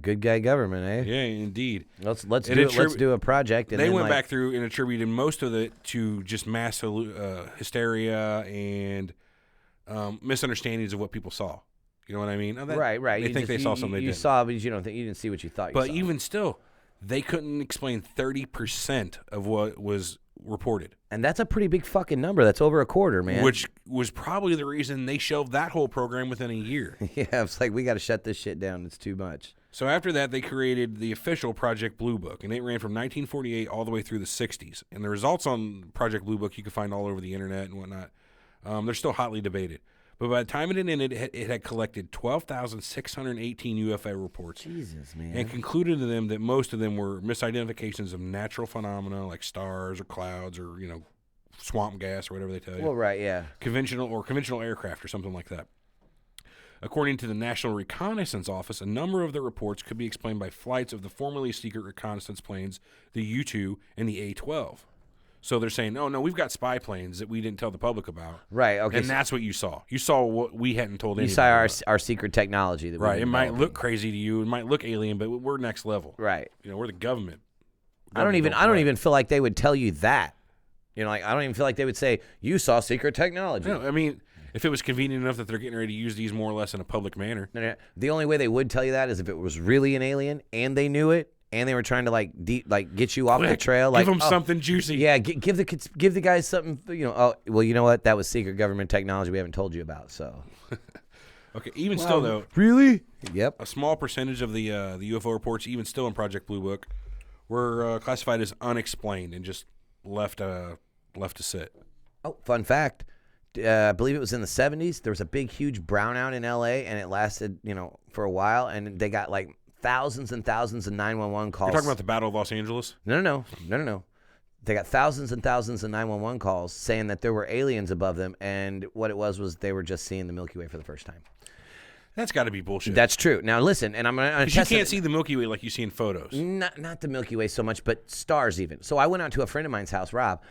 Good guy government, eh? Yeah, indeed. Let's And do a project. And They then, went like, back through and attributed most of it to just mass hysteria and misunderstandings of what people saw. You know what I mean? Right. They think they saw something they you didn't. saw, but you didn't see what you thought. But you saw. even still, they couldn't explain 30% of what was reported. And that's a pretty big fucking number. That's over a quarter, man. Which was probably the reason they shelved that whole program within a year. Yeah, it's like, we got to shut this shit down. It's too much. So after that, they created the official Project Blue Book, and it ran from 1948 all the way through the 60s. And the results on Project Blue Book you can find all over the internet and whatnot. They're still hotly debated. But by the time it ended, it had collected 12,618 UFO reports. Jesus, man. And concluded to them that most of them were misidentifications of natural phenomena like stars or clouds or, swamp gas or whatever they tell you. Well, right, yeah. Conventional aircraft or something like that. According to the National Reconnaissance Office, a number of the reports could be explained by flights of the formerly secret reconnaissance planes, the U-2 and the A-12. So they're saying, oh, no, we've got spy planes that we didn't tell the public about. Right, okay. And that's what you saw. You saw what we hadn't told anybody. You saw about. our secret technology. That Right. It might look crazy to you. It might look alien, but we're next level. Right. We're the government. I don't even feel like they would tell you that. I don't even feel like they would say, you saw secret technology. No, I mean, if it was convenient enough that they're getting ready to use these more or less in a public manner. No. The only way they would tell you that is if it was really an alien and they knew it and they were trying to get you off the trail. Give them something juicy. Yeah, give the guys something. Oh, well, you know what? That was secret government technology we haven't told you about. So. Okay. Even still, though. Really? Yep. A small percentage of the UFO reports, even still in Project Blue Book, were classified as unexplained and just left to sit. Oh, fun fact. I believe it was in the 70s. There was a big, huge brownout in L.A., and it lasted, for a while, and they got, thousands and thousands of 911 calls. You're talking about the Battle of Los Angeles? No. They got thousands and thousands of 911 calls saying that there were aliens above them, and what it was they were just seeing the Milky Way for the first time. That's got to be bullshit. That's true. Now, listen, and I'm going to test it. You can't see the Milky Way like you see in photos. Not the Milky Way so much, but stars even. So I went out to a friend of mine's house, Rob.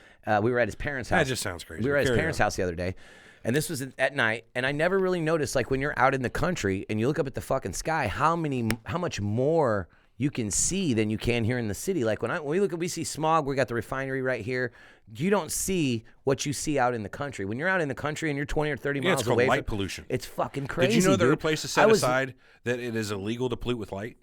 We were at his parents' house. That just sounds crazy. We were at his parents' house the other day, and this was at night, and I never really noticed, when you're out in the country and you look up at the fucking sky, how much more you can see than you can here in the city. When we see smog, we got the refinery right here. You don't see what you see out in the country. When you're out in the country and you're 20 or 30 miles it's called away, light pollution. It's fucking crazy. Did you know there are dude. places set aside that it is illegal to pollute with light?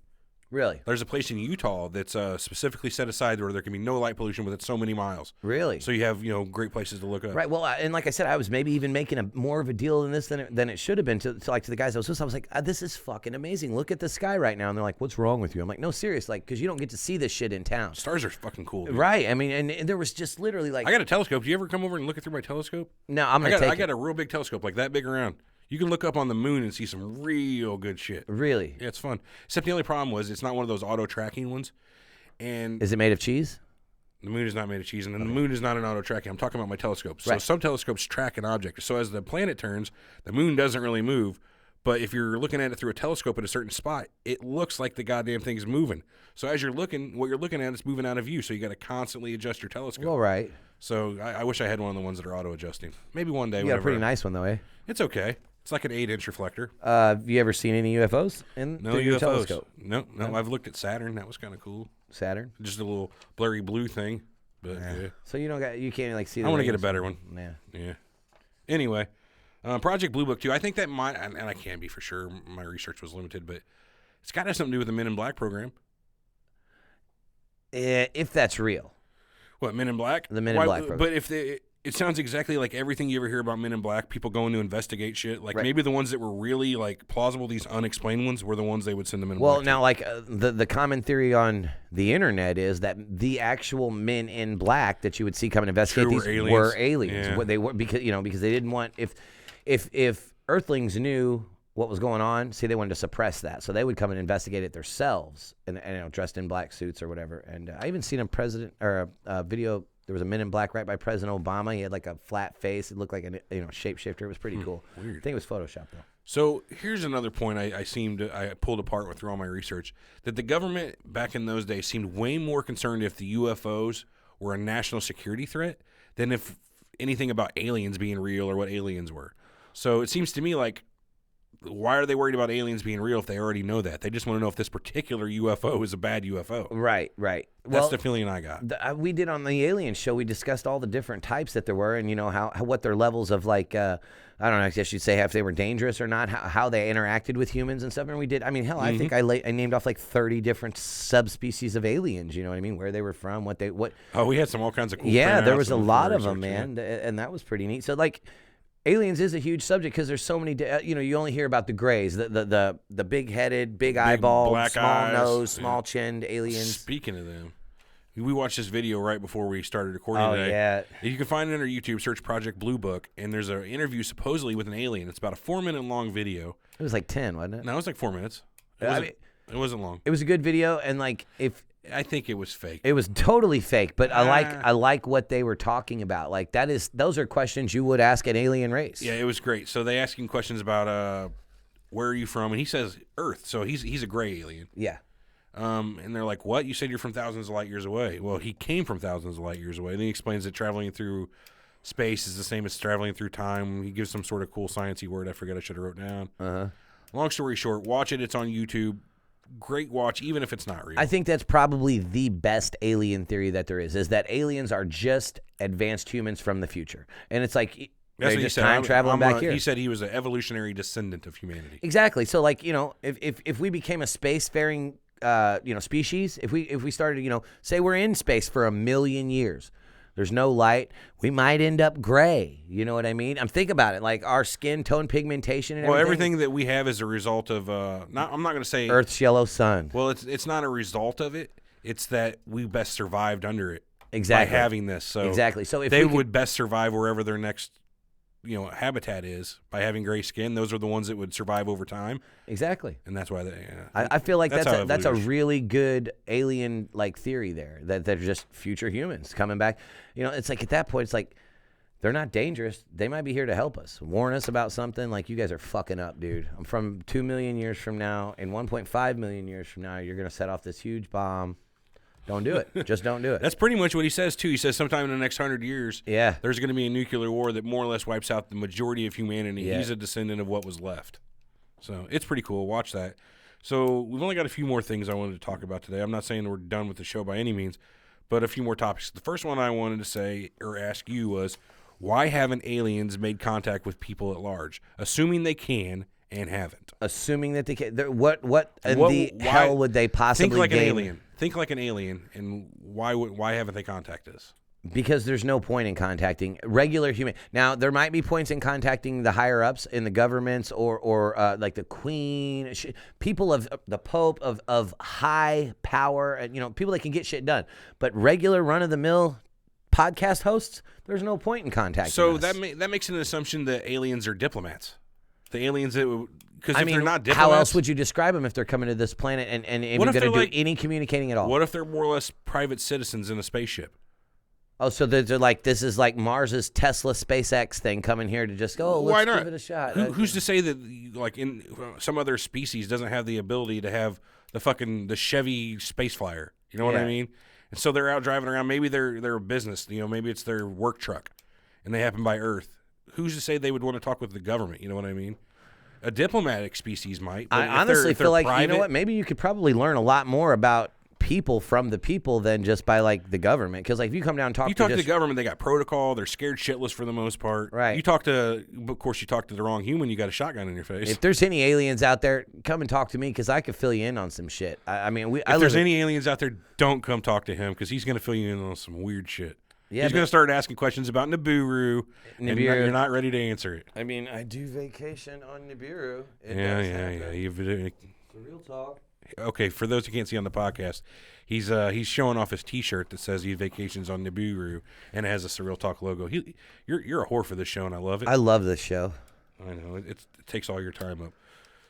Really? There's a place in Utah that's specifically set aside where there can be no light pollution within so many miles. Really? So you have great places to look up. Right. Well, and like I said, I was maybe even making more of a deal than it should have been to the guys I was with. I was like, this is fucking amazing. Look at the sky right now. And they're like, what's wrong with you? I'm like, no, serious, because you don't get to see this shit in town. Stars are fucking cool. Dude. Right. I mean, and there was just literally I got a telescope. Do you ever come over and look it through my telescope? No, I got a real big telescope, like that big around. You can look up on the moon and see some real good shit. Really? Yeah, it's fun. Except the only problem was it's not one of those auto-tracking ones. And is it made of cheese? The moon is not made of cheese, and the moon is not an auto-tracking. I'm talking about my telescope. So some telescopes track an object. So as the planet turns, the moon doesn't really move. But if you're looking at it through a telescope at a certain spot, it looks like the goddamn thing's moving. So as you're looking, what you're looking at is moving out of view. So you got to constantly adjust your telescope. Well, right. So I wish I had one of the ones that are auto-adjusting. Maybe one day. You got a pretty nice one, though, eh? It's okay. It's like an 8-inch reflector. Have you ever seen any UFOs No your UFOs. telescope? No. I've looked at Saturn. That was kind of cool. Saturn? Just a little blurry blue thing. But yeah. So you can't see. I want to get a better one. Yeah. Anyway, Project Blue Book 2. I think that might, and I can't be for sure. My research was limited, but it's got to have something to do with the Men in Black program. If that's real. What, Men in Black? The Men in Black program. But it sounds exactly like everything you ever hear about Men in Black, people going to investigate shit. Maybe the ones that were really plausible, these unexplained ones, were the ones they would send them in. Well, Black now the common theory on the internet is that the actual Men in Black that you would see come and investigate were aliens. Yeah. What they were because they didn't want if Earthlings knew what was going on, they wanted to suppress that, so they would come and investigate it themselves, and dressed in black suits or whatever. And I even seen a video. There was a Men in Black right by President Obama. He had a flat face. It looked like a shapeshifter. It was pretty cool. Weird. I think it was Photoshop though. So here's another point I pulled apart through all my research, that the government back in those days seemed way more concerned if the UFOs were a national security threat than if anything about aliens being real or what aliens were. So it seems to me like why are they worried about aliens being real if they already know that? They just want to know if this particular UFO is a bad UFO. Right. That's the feeling I got. We did on the alien show. We discussed all the different types that there were, and how what their levels of like I don't know. I guess you'd say if they were dangerous or not, how they interacted with humans and stuff. And we did. I mean, hell, I think I named off like 30 different subspecies of aliens. You know what I mean? Where they were from, what. Oh, we had all kinds of cool. Yeah, there was a lot of them, man, and that was pretty neat. So like. Aliens is a huge subject because there's so many. You only hear about the grays, the big-headed, big eyeballed, small eyes, nose, small-chinned aliens. Speaking of them, we watched this video right before we started recording today. Yeah. You can find it under YouTube. Search Project Blue Book, and there's an interview supposedly with an alien. It's about a 4-minute long video. It was like 10, wasn't it? No, it was like 4 minutes. It wasn't long. It was a good video, and like I think it was fake. It was totally fake, but I like what they were talking about. Like those are questions you would ask an alien race. Yeah, it was great. So they ask him questions about where are you from, and he says Earth. So he's a gray alien. Yeah. And they're like, what? You said you're from thousands of light years away. Well, he came from thousands of light years away. Then he explains that traveling through space is the same as traveling through time. He gives some sort of cool sciencey word. I forget. I should have wrote down. Long story short, watch it. It's on YouTube. Great watch, even if it's not real. I think that's probably the best alien theory that there is that aliens are just advanced humans from the future. And it's like they're just time traveling back here. He said he was an evolutionary descendant of humanity. Exactly. So like, if we became a spacefaring species, if we started, say we're in space for 1 million years, there's no light, we might end up gray. You know what I mean? Think about it, like our skin tone pigmentation and everything that we have is a result of I'm not going to say Earth's yellow sun. Well, it's not a result of it. It's that we best survived under it. Exactly. By having this. So exactly. So if they would best survive wherever their next habitat is by having gray skin. Those are the ones that would survive over time. Exactly. And that's why I feel like that's a really good alien like theory there, that they're just future humans coming back. It's like at that point it's like they're not dangerous. They might be here to help us, warn us about something. Like, you guys are fucking up, dude. I'm from 2 million years from now, and 1.5 million years from now, you're going to set off this huge bomb. Don't do it. Just don't do it. That's pretty much what he says, too. He says sometime in the next 100 years, there's going to be a nuclear war that more or less wipes out the majority of humanity. Yeah. He's a descendant of what was left. So it's pretty cool. Watch that. So we've only got a few more things I wanted to talk about today. I'm not saying we're done with the show by any means, but a few more topics. The first one I wanted to say or ask you was, why haven't aliens made contact with people at large? Assuming they can and haven't. Assuming that they can. What in the hell would they possibly think like gain? An alien. Think like an alien, and why haven't they contacted us? Because there's no point in contacting regular human. Now, there might be points in contacting the higher-ups in the governments or like the Queen, people of the Pope, of high power, and people that can get shit done. But regular run-of-the-mill podcast hosts, there's no point in contacting so us. that makes an assumption that aliens are diplomats. The aliens that because if they're not diplomats, how else would you describe them if they're coming to this planet and going to do any communicating at all? What if they're more or less private citizens in a spaceship? Oh, so they're like, this is like Mars's Tesla SpaceX thing coming here to just go, let's give it a shot. Who's to say that like in some other species doesn't have the ability to have the Chevy Space Flyer? You know what I mean? And so they're out driving around. Maybe they're a business. Maybe it's their work truck, and they happen by Earth. Who's to say they would want to talk with the government? You know what I mean? A diplomatic species might. I honestly feel like, you know what? Maybe you could probably learn a lot more about people from the people than just by like the government. Because like if you come down and talk to the government, they got protocol. They're scared shitless for the most part. Right. You talk to the wrong human, you got a shotgun in your face. If there's any aliens out there, come and talk to me because I could fill you in on some shit. If there's any aliens out there, don't come talk to him because he's going to fill you in on some weird shit. Yeah, he's going to start asking questions about Nibiru, and you're not ready to answer it. I do vacation on Nibiru. Yeah. Real talk. Okay, for those who can't see on the podcast, he's showing off his T-shirt that says he vacations on Nibiru, and it has a Surreal Talk logo. You're a whore for this show, and I love it. I love this show. I know it takes all your time up.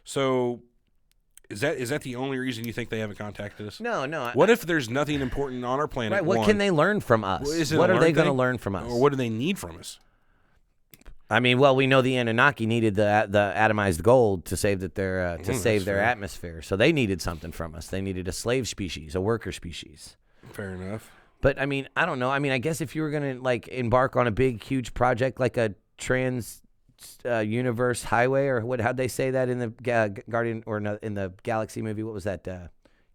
So, is that the only reason you think they haven't contacted us? No. What if there's nothing important on our planet? Right. What can they learn from us? What are they going to learn from us? Or what do they need from us? We know the Anunnaki needed the atomized gold to save their atmosphere. So they needed something from us. They needed a slave species, a worker species. Fair enough. But I don't know. I guess if you were going to like embark on a big, huge project like a universe highway, or how'd they say that in the Guardian or no, in the Galaxy movie? What was that?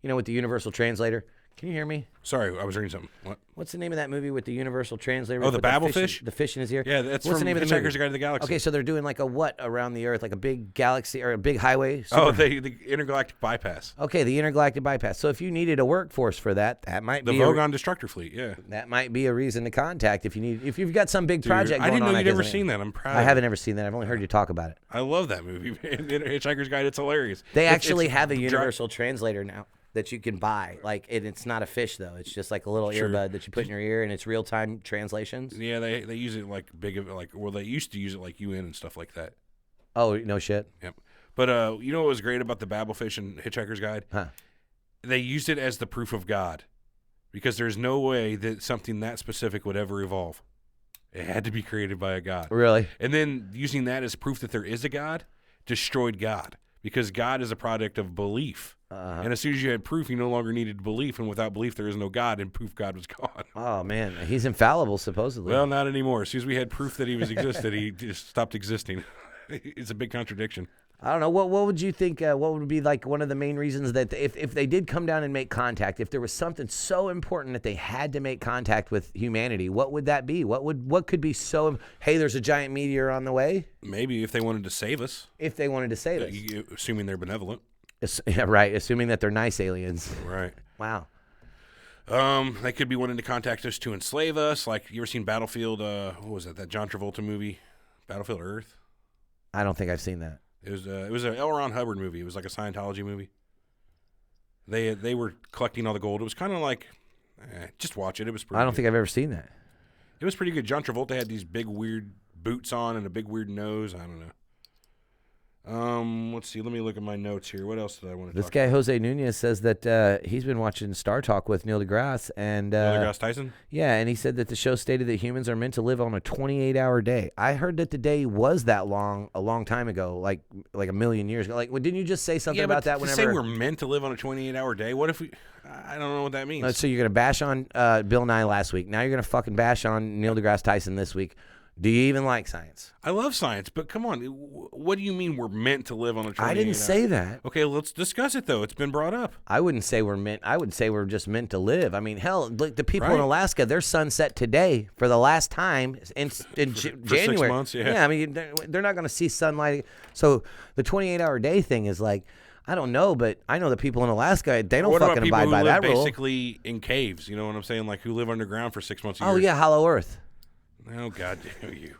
With the universal translator. Can you hear me? Sorry, I was reading something. What? What's the name of that movie with the universal translator? Oh, the Babel fish? The fish in his ear? Yeah, that's What's from the name of the movie? Hitchhiker's Guide to the Galaxy. Okay, so they're doing like a what around the Earth? Like a big galaxy or a big highway? The intergalactic bypass. Okay, the intergalactic bypass. So if you needed a workforce for that, that might The be Vogon Destructor Fleet, yeah. that might be a reason to contact if you've got some big project I going didn't on. know you'd ever seen that. I'm proud. I haven't ever seen that. I've only heard you talk about it. I love that movie, man. Hitchhiker's Guide, it's hilarious. They actually have a universal translator now that you can buy. Like it's not a fish though. It's just like a little earbud that you put in your ear, and it's real time translations. Yeah, they use it like they used to use it like UN and stuff like that. Oh no shit. Yep. But you know what was great about the Babelfish and Hitchhiker's Guide? Huh. They used it as the proof of God, because there's no way that something that specific would ever evolve. It had to be created by a god. Really? And then using that as proof that there is a God destroyed God, because God is a product of belief. And as soon as you had proof, you no longer needed belief, and without belief, there is no God, and proof God was gone. Oh man, he's infallible supposedly. Well, not anymore. As soon as we had proof that he existed, he just stopped existing. It's a big contradiction. I don't know. What would you think? What would be like one of the main reasons that if they did come down and make contact, if there was something so important that they had to make contact with humanity, what would that be? What could be so? Hey, there's a giant meteor on the way. Maybe if they wanted to save us. If they wanted to save us, Assuming they're benevolent. Yeah, right. Assuming that they're nice aliens. Right. Wow. They could be wanting to contact us to enslave us. Like, you ever seen Battlefield? What was that John Travolta movie, Battlefield Earth? I don't think I've seen that. It was an L. Ron Hubbard movie. It was like a Scientology movie. They were collecting all the gold. It was kind of like, just watch it. It was pretty. I don't think I've ever seen that. It was pretty good. John Travolta had these big weird boots on and a big weird nose. I don't know. Let's see. Let me look at my notes here. What else did I want to This talk guy, about? Jose Nunez, says that he's been watching Star Talk with Neil deGrasse. And, Neil deGrasse Tyson? Yeah, and he said that the show stated that humans are meant to live on a 28-hour day. I heard that the day was that long a long time ago, like a million years ago. Like, didn't you just say something about that to whenever? say we're meant to live on a 28-hour day? What if we... I don't know what that means. So you're going to bash on Bill Nye last week. Now you're going to fucking bash on Neil deGrasse Tyson this week. Do you even like science? I love science, but come on. What do you mean we're meant to live on a 28-hour? I didn't say that. Okay, let's discuss it, though. It's been brought up. I wouldn't say we're meant. I would say we're just meant to live. I mean, hell, look, the people in Right. Alaska, their sun set today for the last time in January. 6 months, yeah. I mean, they're not going to see sunlight. So the 28-hour day thing is like, I don't know, but I know the people in Alaska, they don't What about fucking people abide who by live that rule. basically in caves? You know what I'm saying? Like, who live underground for 6 months a year? Oh, yeah, Hollow Earth. Oh, God damn you.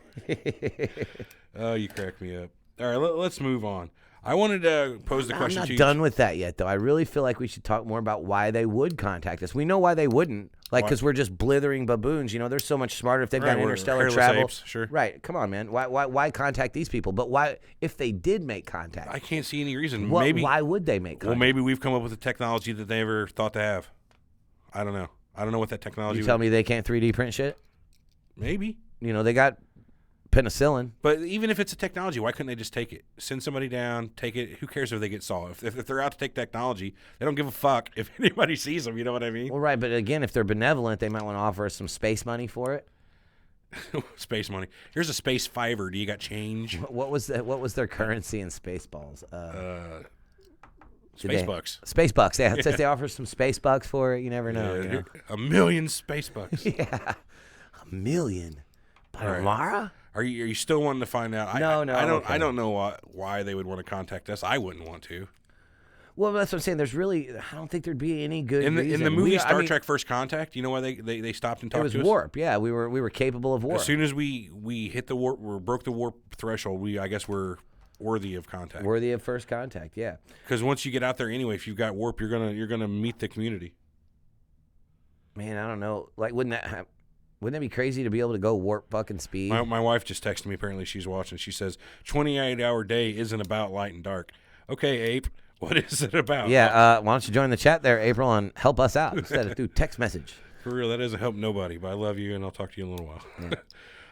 Oh, you crack me up. All right, let's move on. I wanted to pose the question I'm to not you. done with that yet, though. I really feel like we should talk more about why they would contact us. We know why they wouldn't, like because we're just blithering baboons. You know, they're so much smarter if they've got We're interstellar hairless travel. apes, sure. Right? Come on, man. Why contact these people? But why, if they did make contact? I can't see any reason. Why would they make contact? Well, maybe we've come up with a technology that they never thought to have. I don't know. I don't know what that technology. You tell me they can't 3D print shit? Maybe. You know, they got penicillin. But even if it's a technology, why couldn't they just take it? Send somebody down, take it. Who cares if they get saw? If they're out to take technology, they don't give a fuck if anybody sees them. You know what I mean? Well, right. But again, if they're benevolent, they might want to offer us some space money for it. Space money. Here's a space fiver. Do you got change? What was their currency in Spaceballs? Space bucks. Space bucks. Yeah, it says they offer some space bucks for it. You never know. Yeah, you know? $1 million space bucks. Yeah, $1 million. By All right. tomorrow? Are you still wanting to find out? No, I don't know why they would want to contact us. I wouldn't want to. Well, that's what I'm saying. I don't think there'd be any good In reason. the movie Star Trek First Contact, you know why they stopped and It talked was to us? warp. Yeah, we were capable of warp. As soon as we hit the warp, we broke the warp threshold. I guess we're worthy of contact. Worthy of first contact. Yeah. Because once you get out there anyway, if you've got warp, you're gonna meet the community. Man, I don't know. Like, wouldn't that be crazy to be able to go warp fucking speed? My wife just texted me. Apparently, she's watching. She says, 28-hour day isn't about light and dark. Okay, Ape, what is it about? Yeah. Why don't you join the chat there, April, and help us out instead of through text message. For real, that doesn't help nobody. But I love you, and I'll talk to you in a little while. Yeah.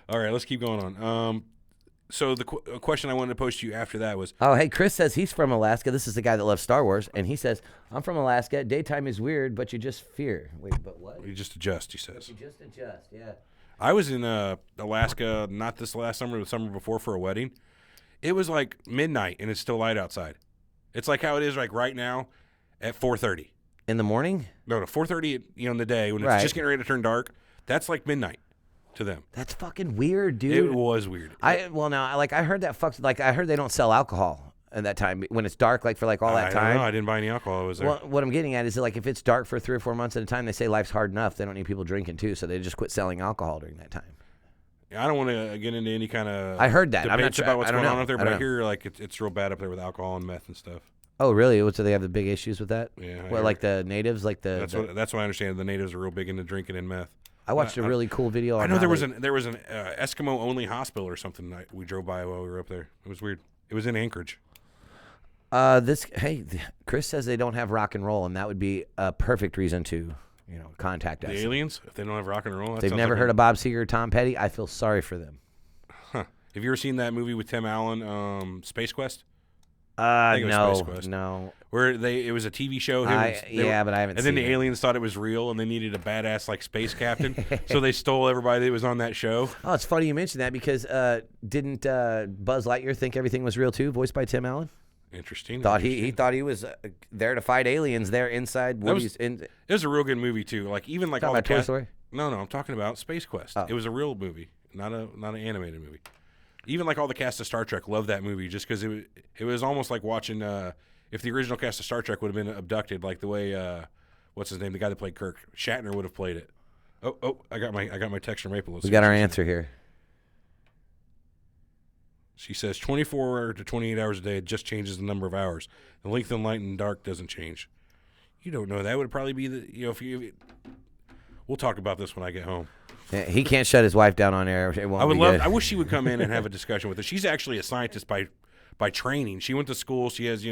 All right, let's keep going on. So the question I wanted to pose to you after that was, Oh, hey, Chris says he's from Alaska. This is the guy that loves Star Wars, and he says, I'm from Alaska. Daytime is weird, but you just fear. Wait, but what? you just adjust, he says. You just adjust, yeah. I was in Alaska, not this last summer, but the summer before for a wedding. It was like midnight, and it's still light outside. It's like how it is like right now at 4:30. In the morning? No, 4:30 in the day when it's just getting ready to turn dark. That's like midnight to them. That's fucking weird, dude. It was weird. I heard that I heard they don't sell alcohol at that time when it's dark, like for like all that time. I don't know. I didn't buy any alcohol. I was there. Well, what I'm getting at is that, like, if it's dark for 3 or 4 months at a time, they say life's hard enough. They don't need people drinking too, so they just quit selling alcohol during that time. I don't want to get into any kind of. I heard that. I'm not debates sure about what's I don't going on know. up there, I but I don't hear like it's real bad up there with alcohol and meth and stuff. Oh, really? So they have the big issues with that? Yeah. What, like the natives, like That's what I understand. The natives are real big into drinking and meth. I watched a really cool video. I know there was an Eskimo only hospital or something that we drove by while we were up there. It was weird. It was in Anchorage. Chris says they don't have rock and roll, and that would be a perfect reason to, contact us. The aliens, if they don't have rock and roll, They've never heard of Bob Seger or Tom Petty. I feel sorry for them. Huh. Have you ever seen that movie with Tim Allen, Space Quest? I think it was Space Quest. No. Where it was a TV show. But I haven't and seen then the it. aliens thought it was real, and they needed a badass like space captain, so they stole everybody that was on that show. Oh, it's funny you mentioned that because didn't Buzz Lightyear think everything was real too, voiced by Tim Allen? Interesting. He thought he was there to fight aliens there inside Woody's. It was a real good movie too. Like even like all about the Toy Story? No, I'm talking about Space Quest. Oh. It was a real movie, not an animated movie. Even like all the cast of Star Trek loved that movie just because it was almost like watching if the original cast of Star Trek would have been abducted, like the way what's his name, the guy that played Kirk, Shatner would have played it. Oh, I got my text from April. We got our answer here. She says 24 to 28 hours a day. It just changes the number of hours. The length of light and dark doesn't change. You don't know. That would probably be we'll talk about this when I get home. Yeah, he can't shut his wife down on air. It won't be good. I wish she would come in and have a discussion with us. She's actually a scientist by training. She went to school. She has,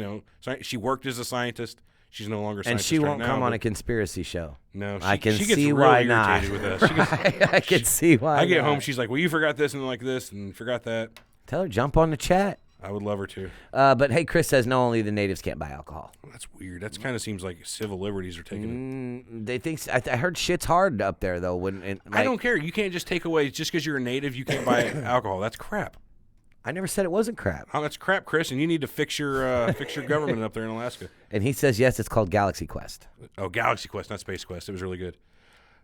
she worked as a scientist. She's no longer a scientist. And she won't right come now, on a conspiracy show. No, I can she gets see really why not. irritated with us. I can see why. I get not. home. She's like, "Well, you forgot this and like this and forgot that." Tell her jump on the chat. I would love her to. But hey, Chris says no, only the natives can't buy alcohol. That's weird. That kind of seems like civil liberties are taking it. They think I heard shit's hard up there though. I don't care. You can't just take away just because you're a native. You can't buy alcohol. That's crap. I never said it wasn't crap. Oh, that's crap, Chris. And you need to fix your government up there in Alaska. And he says yes, it's called Galaxy Quest. Oh, Galaxy Quest, not Space Quest. It was really good.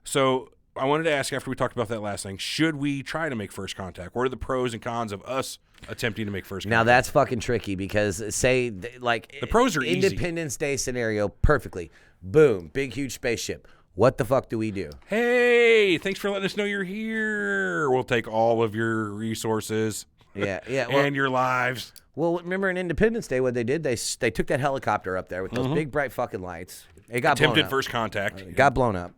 So I wanted to ask after we talked about that last thing, should we try to make first contact? What are the pros and cons of us attempting to make first contact? Now that's fucking tricky because the pros are easy. Independence Day scenario perfectly. Boom, big huge spaceship. What the fuck do we do? Hey, thanks for letting us know you're here. We'll take all of your resources. Yeah. Well, and your lives. Well, remember in Independence Day what they did? They took that helicopter up there with those big bright fucking lights. It got blown Attempted up. first contact. It got blown up.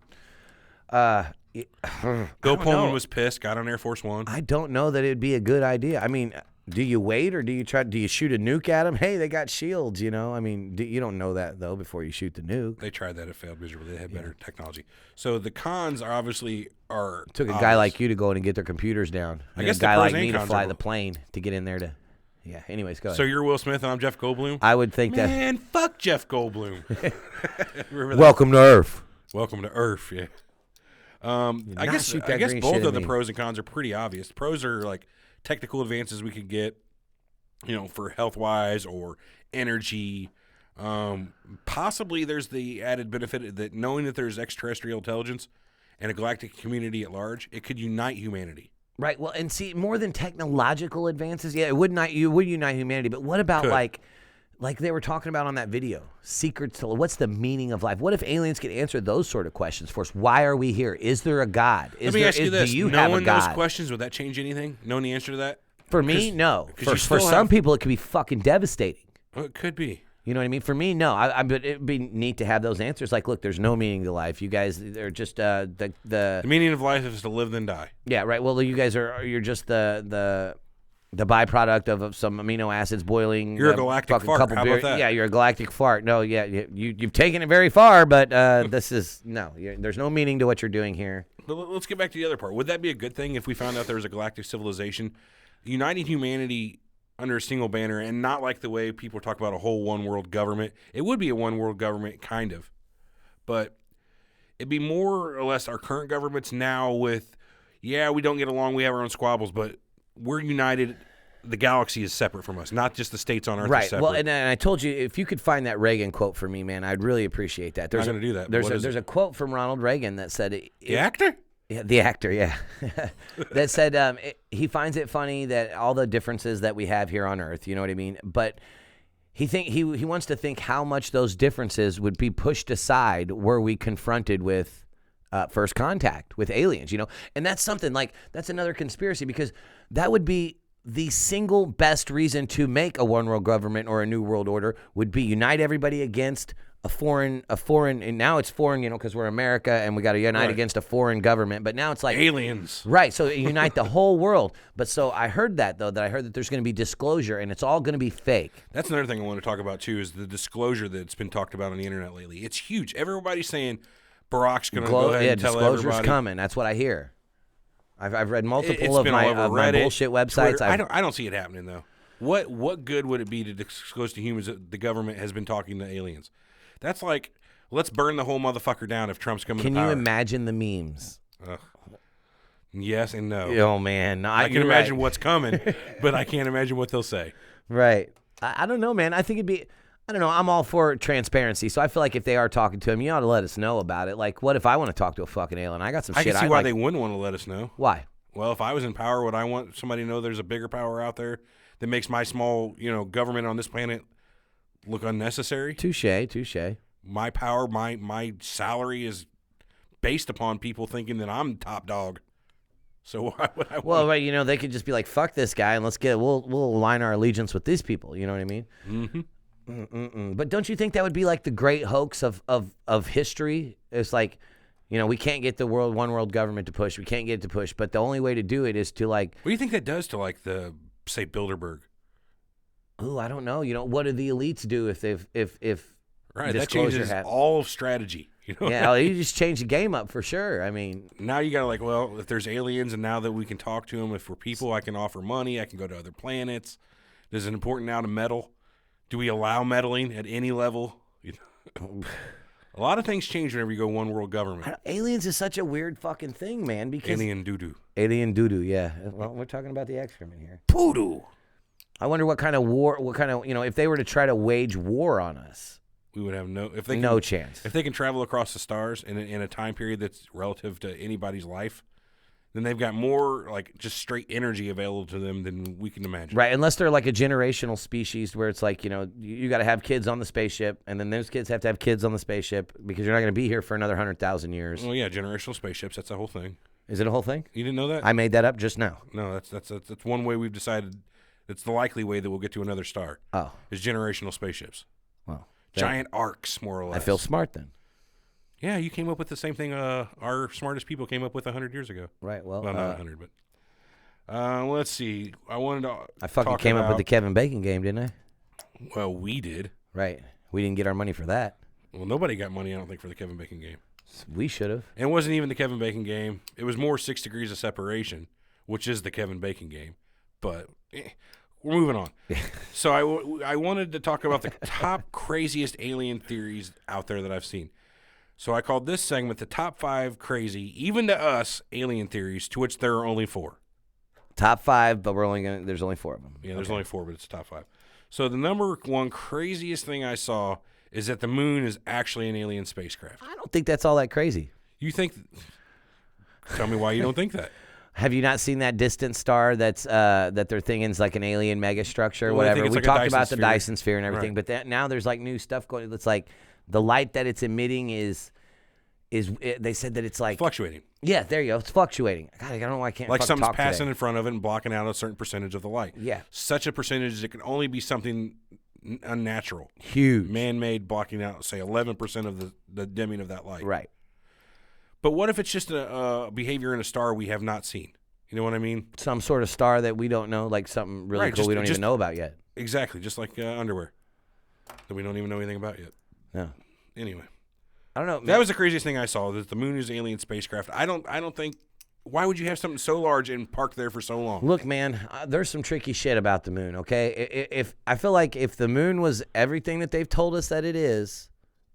Bill Pullman was pissed. Got on Air Force One. I don't know that it'd be a good idea. I mean, do you wait or do you shoot a nuke at them? Hey, they got shields, I mean, you don't know that though before you shoot the nuke. They tried that. It failed miserably. They had better technology. So the cons are obviously took a guy like you to go in and get their computers down. I guess a guy the pros like and me to cons fly are- the plane to get in there to. Yeah. Anyways, go ahead. So you're Will Smith and I'm Jeff Goldblum. I would think that. Man, fuck Jeff Goldblum. Remember that? Welcome to Earth. Welcome to Earth. Yeah. I guess shoot that green both shit of at the me. pros and cons are pretty obvious. The pros are like technical advances we could get, for health wise or energy. Possibly there's the added benefit that knowing that there's extraterrestrial intelligence and a galactic community at large, it could unite humanity. Right. Well, and see, more than technological advances, yeah, it would unite humanity. But what about Could. like they were talking about on that video, secrets to what's the meaning of life? What if aliens could answer those sort of questions for us? Why are we here? Is there a God? Let me ask you this: do you have a knowing God? those questions, would that change anything? Knowing the answer to that? For me, no. 'cause you For still some have- people, it could be fucking devastating. Well, it could be. You know what I mean? For me, no. But it'd be neat to have those answers. Like, look, there's no meaning to life. You guys are just The meaning of life is to live then die. Yeah, right. Well, you guys you're just the byproduct of some amino acids boiling. You're a galactic fart. Couple How about that? Yeah, you're a galactic fart. No, yeah, you've taken it very far, but this is there's no meaning to what you're doing here. But let's get back to the other part. Would that be a good thing if we found out there was a galactic civilization uniting humanity under a single banner and not like the way people talk about a whole one world government? It would be a one world government, kind of. But it'd be more or less our current governments now with, yeah, we don't get along. We have our own squabbles, but we're united. The galaxy is separate from us, not just the states on Earth. Right. Are separate. Well, and I told you, if you could find that Reagan quote for me, man, I'd really appreciate that. I'm not going to do that. There's a quote from Ronald Reagan that said, the actor? Yeah, the actor, yeah. that said he finds it funny that all the differences that we have here on Earth, you know what I mean? But he wants to think how much those differences would be pushed aside were we confronted with first contact with aliens, you know? And that's something like, that's another conspiracy, because that would be the single best reason to make a one world government or a new world order would be unite everybody against a foreign, and now it's foreign, you know, because we're America and we got to unite against a foreign government. But now it's like aliens, right? So unite the whole world. But so I heard that I heard that there's going to be disclosure, and it's all going to be fake. That's another thing I want to talk about too, is the disclosure that's been talked about on the internet lately. It's huge. Everybody's saying Barack's going to go ahead and tell everybody. Disclosure's coming. That's what I hear. I've read multiple It's of been my, all over of my Reddit, bullshit websites. Twitter. I don't see it happening though. What good would it be to disclose to humans that the government has been talking to aliens? That's like, let's burn the whole motherfucker down if Trump's coming to power. Can you imagine the memes? Yes and no. Oh man, I can imagine what's coming, but I can't imagine what they'll say. Right. I don't know, man. I think it'd be. I don't know. I'm all for transparency, so I feel like if they are talking to him, you ought to let us know about it. Like, what if I want to talk to a fucking alien? I got some shit. I can see why they wouldn't want to let us know. Why? Well, if I was in power, would I want somebody to know there's a bigger power out there that makes my small, government on this planet look unnecessary? Touche. My power, my salary is based upon people thinking that I'm top dog. So why would I? Well, right, they could just be like, "Fuck this guy," and we'll align our allegiance with these people. You know what I mean? Mm-hmm. But don't you think that would be like the great hoax of history? It's like, we can't get the one world government to push. We can't get it to push. But the only way to do it is to like. What do you think that does to like the say Bilderberg? Oh, I don't know. What do the elites do if right, that changes all of strategy. Yeah, you just change the game up for sure. I mean, now you got to if there's aliens and now that we can talk to them, if we're people, I can offer money. I can go to other planets. Is it important now to meddle? Do we allow meddling at any level? A lot of things change whenever you go one world government. Aliens is such a weird fucking thing, man. Because alien doo-doo. Alien doo-doo, yeah. Well, we're talking about the excrement here. Poodoo. I wonder what kind of war, if they were to try to wage war on us. We would have no chance. If they can travel across the stars in a time period that's relative to anybody's life, then they've got more just straight energy available to them than we can imagine. Right, unless they're like a generational species where it's like, you got to have kids on the spaceship, and then those kids have to have kids on the spaceship because you're not going to be here for another 100,000 years. Oh yeah, generational spaceships. That's the whole thing. Is it a whole thing? You didn't know that? I made that up just now. No, that's one way we've decided. It's the likely way that we'll get to another star. Oh, is generational spaceships. Well, giant arcs, more or less. I feel smart then. Yeah, you came up with the same thing our smartest people came up with 100 years ago. Right, well, not 100, but let's see. I fucking came up with the Kevin Bacon game, didn't I? Well, we did. Right. We didn't get our money for that. Well, nobody got money, I don't think, for the Kevin Bacon game. We should have. And it wasn't even the Kevin Bacon game. It was more 6 Degrees of Separation, which is the Kevin Bacon game. But we're moving on. So I wanted to talk about the top craziest alien theories out there that I've seen. So I called this segment the top 5 crazy, even to us, alien theories, to which there are only 4. Top 5, but there's only 4 of them. Yeah, there's only 4, but it's the top 5. So the number 1 craziest thing I saw is that the moon is actually an alien spacecraft. I don't think that's all that crazy. You think? Tell me why you don't think that. Have you not seen that distant star that they're thinking is like an alien megastructure or whatever? We talked about the Dyson sphere and everything, right. But now there's like new stuff going. It's like the light that it's emitting is they said that it's like fluctuating. Yeah, there you go. It's fluctuating. God, I don't know why I can't. Like something's talk passing today. in front of it and blocking out a certain percentage of the light. Yeah, such a percentage that can only be something unnatural, huge, man-made, blocking out say 11% of the dimming of that light. Right. But what if it's just a behavior in a star we have not seen? You know what I mean? Some sort of star that we don't know, like something really cool we don't even know about yet. Exactly, just like underwear that we don't even know anything about yet. Yeah. Anyway, I don't know. That was the craziest thing I saw. That the moon is an alien spacecraft. I don't think. Why would you have something so large and park there for so long? Look, man, there's some tricky shit about the moon. Okay, if I feel like if the moon was everything that they've told us that it is,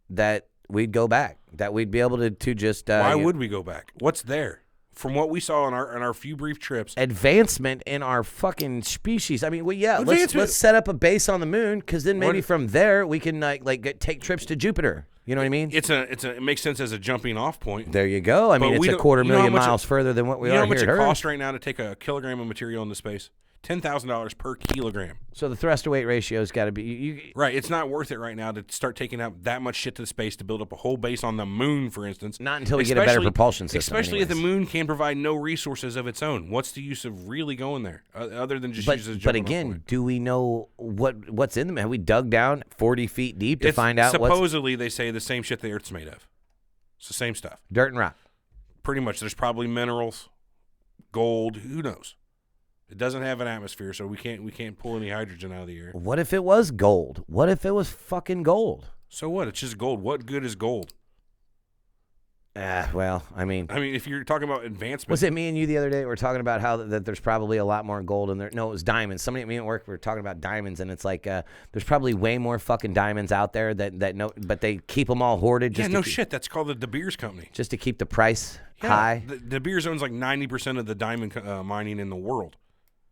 that we'd go back. That we'd be able to just. Why would we go back? What's there? From what we saw on our few brief trips, advancement in our fucking species. I mean, well, yeah, let's set up a base on the moon, because then maybe from there we can take trips to Jupiter. You know what I mean? It makes sense as a jumping off point. There you go. I mean, it's a 250,000 miles further than what we are here. You know how much it costs right now to take a kilogram of material into space? $10,000 per kilogram. So the thrust to weight ratio has got to be right. It's not worth it right now to start taking out that much shit to space to build up a whole base on the moon, for instance. Not until we get a better propulsion system. Especially if the moon can provide no resources of its own. What's the use of really going there other than just use it as a jumping off point? Do we know what's in them? Have we dug down 40 feet deep to find out? Supposedly, they say the same shit the Earth's made of. It's the same stuff. Dirt and rock. Pretty much. There's probably minerals, gold. Who knows? It doesn't have an atmosphere, so we can't pull any hydrogen out of the air. What if it was gold? What if it was fucking gold? So what? It's just gold. What good is gold? Well, I mean, if you're talking about advancement. Was it me and you the other day? We were talking about how that there's probably a lot more gold in there. No, it was diamonds. Somebody at me at work, we were talking about diamonds, and it's like there's probably way more fucking diamonds out there but they keep them all hoarded. Shit. That's called the De Beers Company. Just to keep the price high. De Beers owns like 90% of the diamond mining in the world.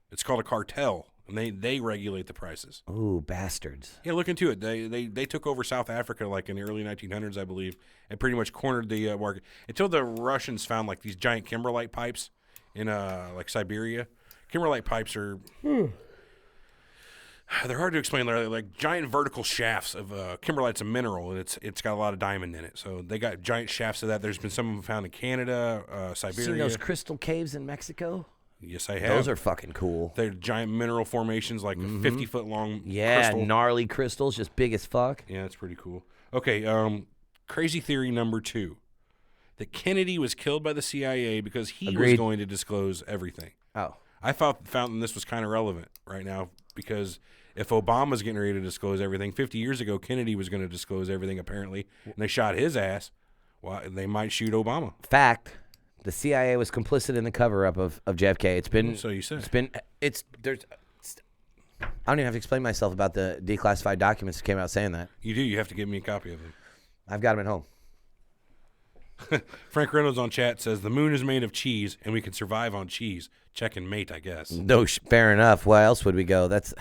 It's called a cartel, and they regulate the prices. Ooh, bastards. Yeah, look into it. They took over South Africa like in the early 1900s, I believe, and pretty much cornered the market until the Russians found like these giant kimberlite pipes in like Siberia. Kimberlite pipes are they're hard to explain. They're like giant vertical shafts of kimberlite's a mineral, and it's got a lot of diamond in it. So they got giant shafts of that. There's been some of them found in Canada, Siberia. Seen those crystal caves in Mexico? Yes, I have. Those are fucking cool. They're giant mineral formations, like 50-foot long. Yeah, gnarly crystals, just big as fuck. Yeah, that's pretty cool. Okay, crazy theory number 2. That Kennedy was killed by the CIA because he was going to disclose everything. Oh. I found this was kind of relevant right now because if Obama's getting ready to disclose everything, 50 years ago, Kennedy was going to disclose everything, apparently, and they shot his ass. Well, they might shoot Obama. Fact. The CIA was complicit in the cover-up of JFK. It's been so you said. I don't even have to explain myself about the declassified documents that came out saying that. You do. You have to give me a copy of them. I've got them at home. Frank Reynolds on chat says the moon is made of cheese and we can survive on cheese. Check and mate, I guess. No, fair enough. Where else would we go? That's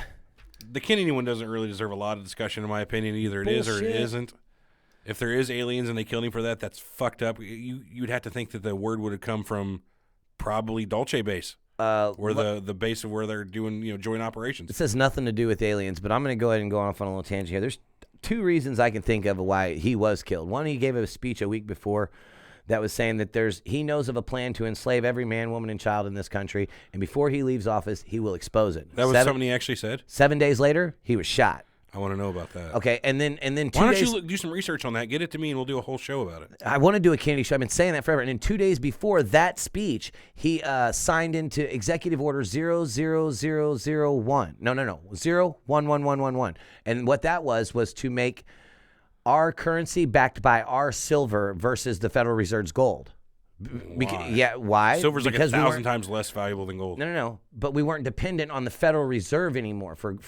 the Kennedy one doesn't really deserve a lot of discussion, in my opinion. Either it is or it isn't. If there is aliens and they killed him for that, that's fucked up. You'd have to think that the word would have come from probably Dulce Base, or the base of where they're doing joint operations. This has nothing to do with aliens, but I'm going to go ahead and go off on a little tangent here. There's 2 reasons I can think of why he was killed. One, he gave a speech a week before that was saying that he knows of a plan to enslave every man, woman, and child in this country, and before he leaves office, he will expose it. That was something he actually said? 7 days later, he was shot. I want to know about that. Okay, and then 2 days... Why don't you do some research on that? Get it to me, and we'll do a whole show about it. I want to do a Kennedy show. I've been saying that forever. And then 2 days before that speech, he signed into Executive Order 00001. No. 011111. And what that was to make our currency backed by our silver versus the Federal Reserve's gold. Why? Why? Silver's like 1,000 times less valuable than gold. No. But we weren't dependent on the Federal Reserve anymore for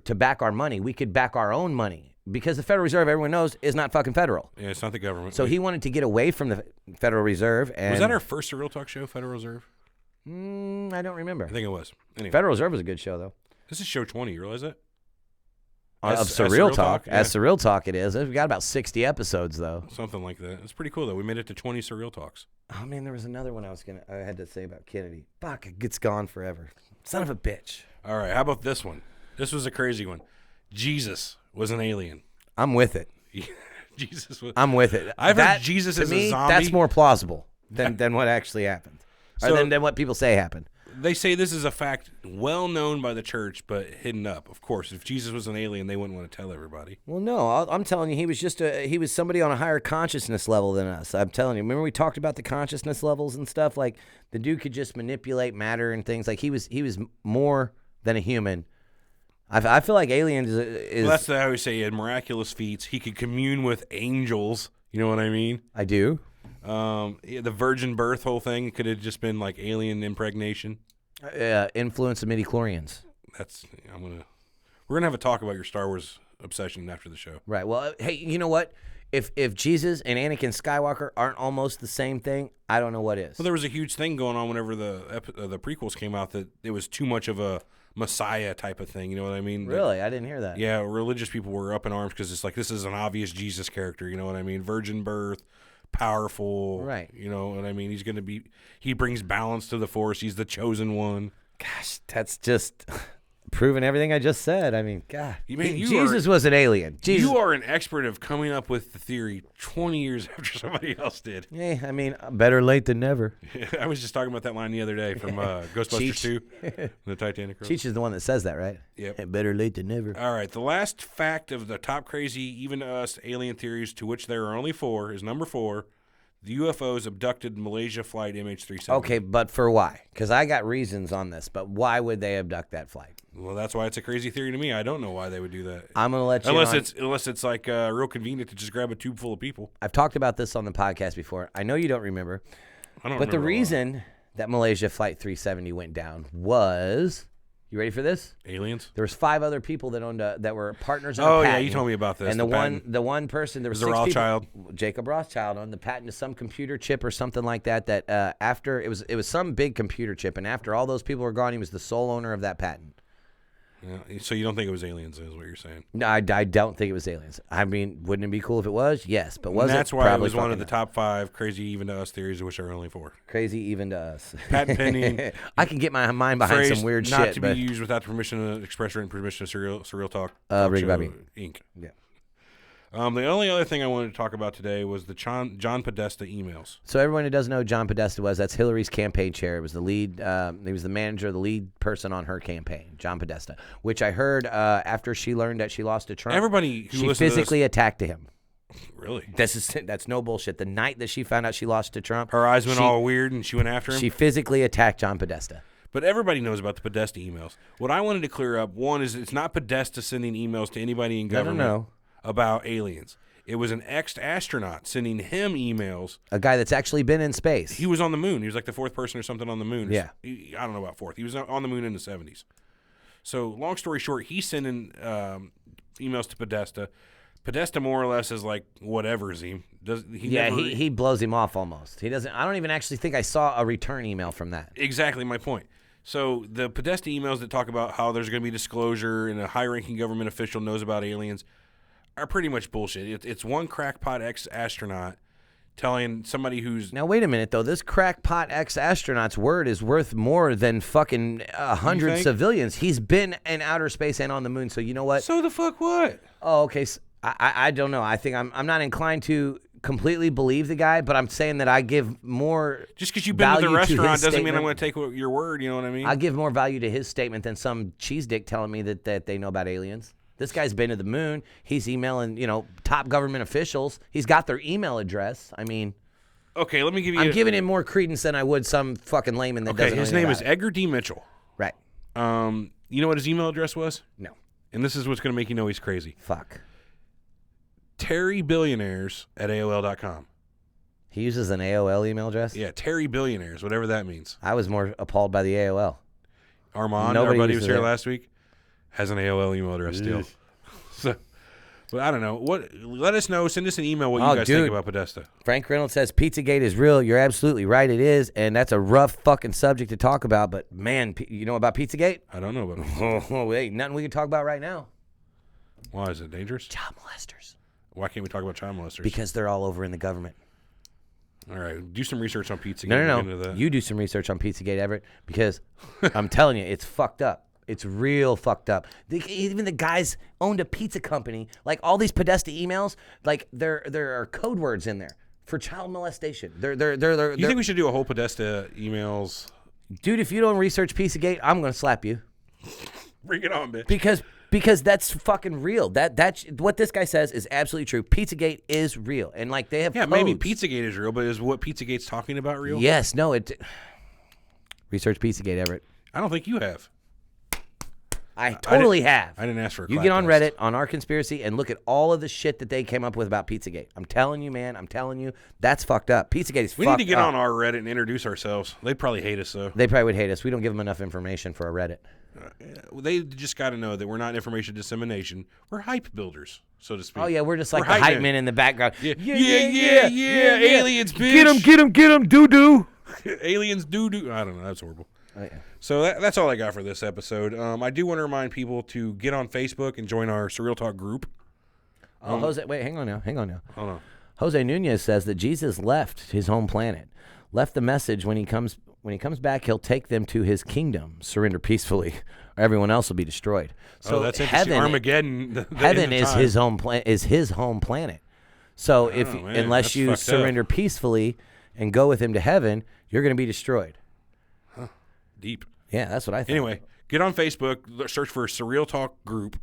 to back our money. We could back our own money because the Federal Reserve, everyone knows, is not fucking federal. Yeah, it's not the government. So he wanted to get away from the Federal Reserve. And was that our first Surreal Talk show, Federal Reserve? I don't remember. I think it was. Anyway. Federal Reserve was a good show, though. This is show 20. You realize that? Of Surreal Talk. Yeah. As Surreal Talk it is. We've got about 60 episodes, though. Something like that. It's pretty cool, though. We made it to 20 Surreal Talks. Oh, man, there was another one I had to say about Kennedy. Fuck, it's gone forever. Son of a bitch. All right, how about this one? This was a crazy one. Jesus was an alien. I'm with it. I'm with it. I've heard Jesus is a zombie. That's more plausible than what actually happened. Or than what people say happened. They say this is a fact well known by the church, but hidden up. Of course, if Jesus was an alien, they wouldn't want to tell everybody. Well, no, I'm telling you, he was somebody on a higher consciousness level than us. I'm telling you. Remember we talked about the consciousness levels and stuff? Like the dude could just manipulate matter and things. Like he was more than a human. I feel like aliens is. Well, that's what I always say. He had miraculous feats. He could commune with angels. You know what I mean? I do. The virgin birth whole thing could have just been like alien impregnation. Influence of midichlorians. We're gonna have a talk about your Star Wars obsession after the show. Right. Well, hey, you know what? If Jesus and Anakin Skywalker aren't almost the same thing, I don't know what is. Well, there was a huge thing going on whenever the prequels came out that it was too much of a Messiah type of thing. You know what I mean? Really? I didn't hear that. Yeah, religious people were up in arms because it's like, this is an obvious Jesus character. You know what I mean? Virgin birth, powerful. Right. You know what I mean? He's going to be, he brings balance to the Force. He's the chosen one. Gosh, that's just proving everything I just said. I mean, God. Jesus was an alien. Jesus. You are an expert of coming up with the theory 20 years after somebody else did. Yeah, I mean, better late than never. I was just talking about that line the other day from Ghostbusters 2, the Titanic. Cheech is the one that says that, right? Yep. Better late than never. All right, the last fact of the top crazy, even to us, alien theories, to which there are only 4, is number 4. The UFOs abducted Malaysia flight MH370. Okay, but for why? Because I got reasons on this, but why would they abduct that flight? Well, that's why it's a crazy theory to me. I don't know why they would do that. I'm going to let you unless it's like real convenient to just grab a tube full of people. I've talked about this on the podcast before. I know you don't remember. I don't. But the reason that Malaysia Flight 370 went down was, you ready for this? Aliens. There was 5 other people that owned that were partners in a patent. patent. Oh yeah, you told me about this. And the one person, there was 6 Rothschild. people. Jacob Rothschild owned the patent to some computer chip or something like that. That after it was some big computer chip, and after all those people were gone, he was the sole owner of that patent. Yeah, so you don't think it was aliens, is what you're saying? No, I don't think it was aliens. I mean, wouldn't it be cool if it was? Yes, but was it? That's why Probably it was one of the top 5 crazy even to us theories, of which there are only 4. Crazy even to us. Patent pending. I can get my mind behind some weird not shit. to be used without the permission of express written permission of Surreal Talk. Rick Bobby Inc. Yeah. The only other thing I wanted to talk about today was the John Podesta emails. So everyone who doesn't know who John Podesta was, that's Hillary's campaign chair. It was the lead. He was the manager, the lead person on her campaign, John Podesta. Which I heard after she learned that she lost to Trump. Everybody who she physically attacked him. Really? That's no bullshit. The night that she found out she lost to Trump, her eyes went all weird and she went after him. She physically attacked John Podesta. But everybody knows about the Podesta emails. What I wanted to clear up, one, is it's not Podesta sending emails to anybody in government about aliens. It was an ex-astronaut sending him emails. A guy that's actually been in space. He was on the moon. He was like the 4th person or something on the moon. Yeah. I don't know about 4th. He was on the moon in the 70s. So long story short, he's sending emails to Podesta. Podesta more or less is like, whatever's him. He blows him off almost. He doesn't. I don't even actually think I saw a return email from that. Exactly my point. So the Podesta emails that talk about how there's going to be disclosure and a high-ranking government official knows about aliens are pretty much bullshit. It's one crackpot ex-astronaut telling somebody who's... Now, wait a minute, though. This crackpot ex-astronaut's word is worth more than fucking 100 civilians. He's been in outer space and on the moon, so you know what? So the fuck what? Oh, okay. So I don't know. I think I'm not inclined to completely believe the guy, but I'm saying that I give more just because you've been to the restaurant doesn't mean I'm going to take your word, you know what I mean? I give more value to his statement than some cheese dick telling me that they know about aliens. This guy's been to the moon. He's emailing, top government officials. He's got their email address. I mean, okay, let me give you. I'm giving him more credence than I would some fucking layman that doesn't know. His name is Edgar D. Mitchell. Right. You know what his email address was? No. And this is what's going to make you know he's crazy. Fuck. TerryBillionaires@AOL.com. He uses an AOL email address? Yeah, Terry Billionaires, whatever that means. I was more appalled by the AOL. Armand, our buddy who was here last week, has an AOL email address still. So, but I don't know. Let us know. Send us an email what you guys think about Podesta. Frank Reynolds says Pizzagate is real. You're absolutely right. It is, and that's a rough fucking subject to talk about. But man, you know about Pizzagate? I don't know about it. Oh, wait, nothing we can talk about right now. Why is it dangerous? Child molesters. Why can't we talk about child molesters? Because they're all over in the government. All right, do some research on Pizzagate. No. You do some research on Pizzagate, Everett, because I'm telling you, it's fucked up. It's real fucked up. Even the guys owned a pizza company. Like all these Podesta emails, like there are code words in there for child molestation. You think we should do a whole Podesta emails? Dude, if you don't research Pizzagate, I'm gonna slap you. Bring it on, bitch. Because that's fucking real. That's what this guy says is absolutely true. Pizzagate is real, and like they have. Yeah, maybe Pizzagate is real, but is what Pizzagate's talking about real? Yes. No. Research Pizzagate, Everett. I don't think you have. I totally have. I didn't ask for a You clap get on test. Reddit, on our conspiracy, and look at all of the shit that they came up with about Pizzagate. I'm telling you, man. I'm telling you. That's fucked up. Pizzagate is We fucked need to get up. on our Reddit and introduce ourselves. They'd probably hate us, though. They probably would hate us. We don't give them enough information for our Reddit. They just got to know that we're not information dissemination. We're hype builders, so to speak. Oh, yeah, we're just like We're the hype men in the background. Yeah, aliens, bitch. Get them, doo-doo. Aliens do. I don't know. That's horrible. Oh, yeah. So that's all I got for this episode. I do want to remind people to get on Facebook and join our Surreal Talk group. Jose, wait, hang on now. Hold on. Jose Nunez says that Jesus left his home planet, left the message when he comes back, he'll take them to his kingdom, surrender peacefully, or everyone else will be destroyed. So that's interesting. Armageddon. Heaven is his home planet. So unless that's you fucked surrender up. peacefully and go with him to heaven, you're going to be destroyed. Deep. Yeah, that's what I think. Anyway, get on Facebook, search for Surreal Talk group.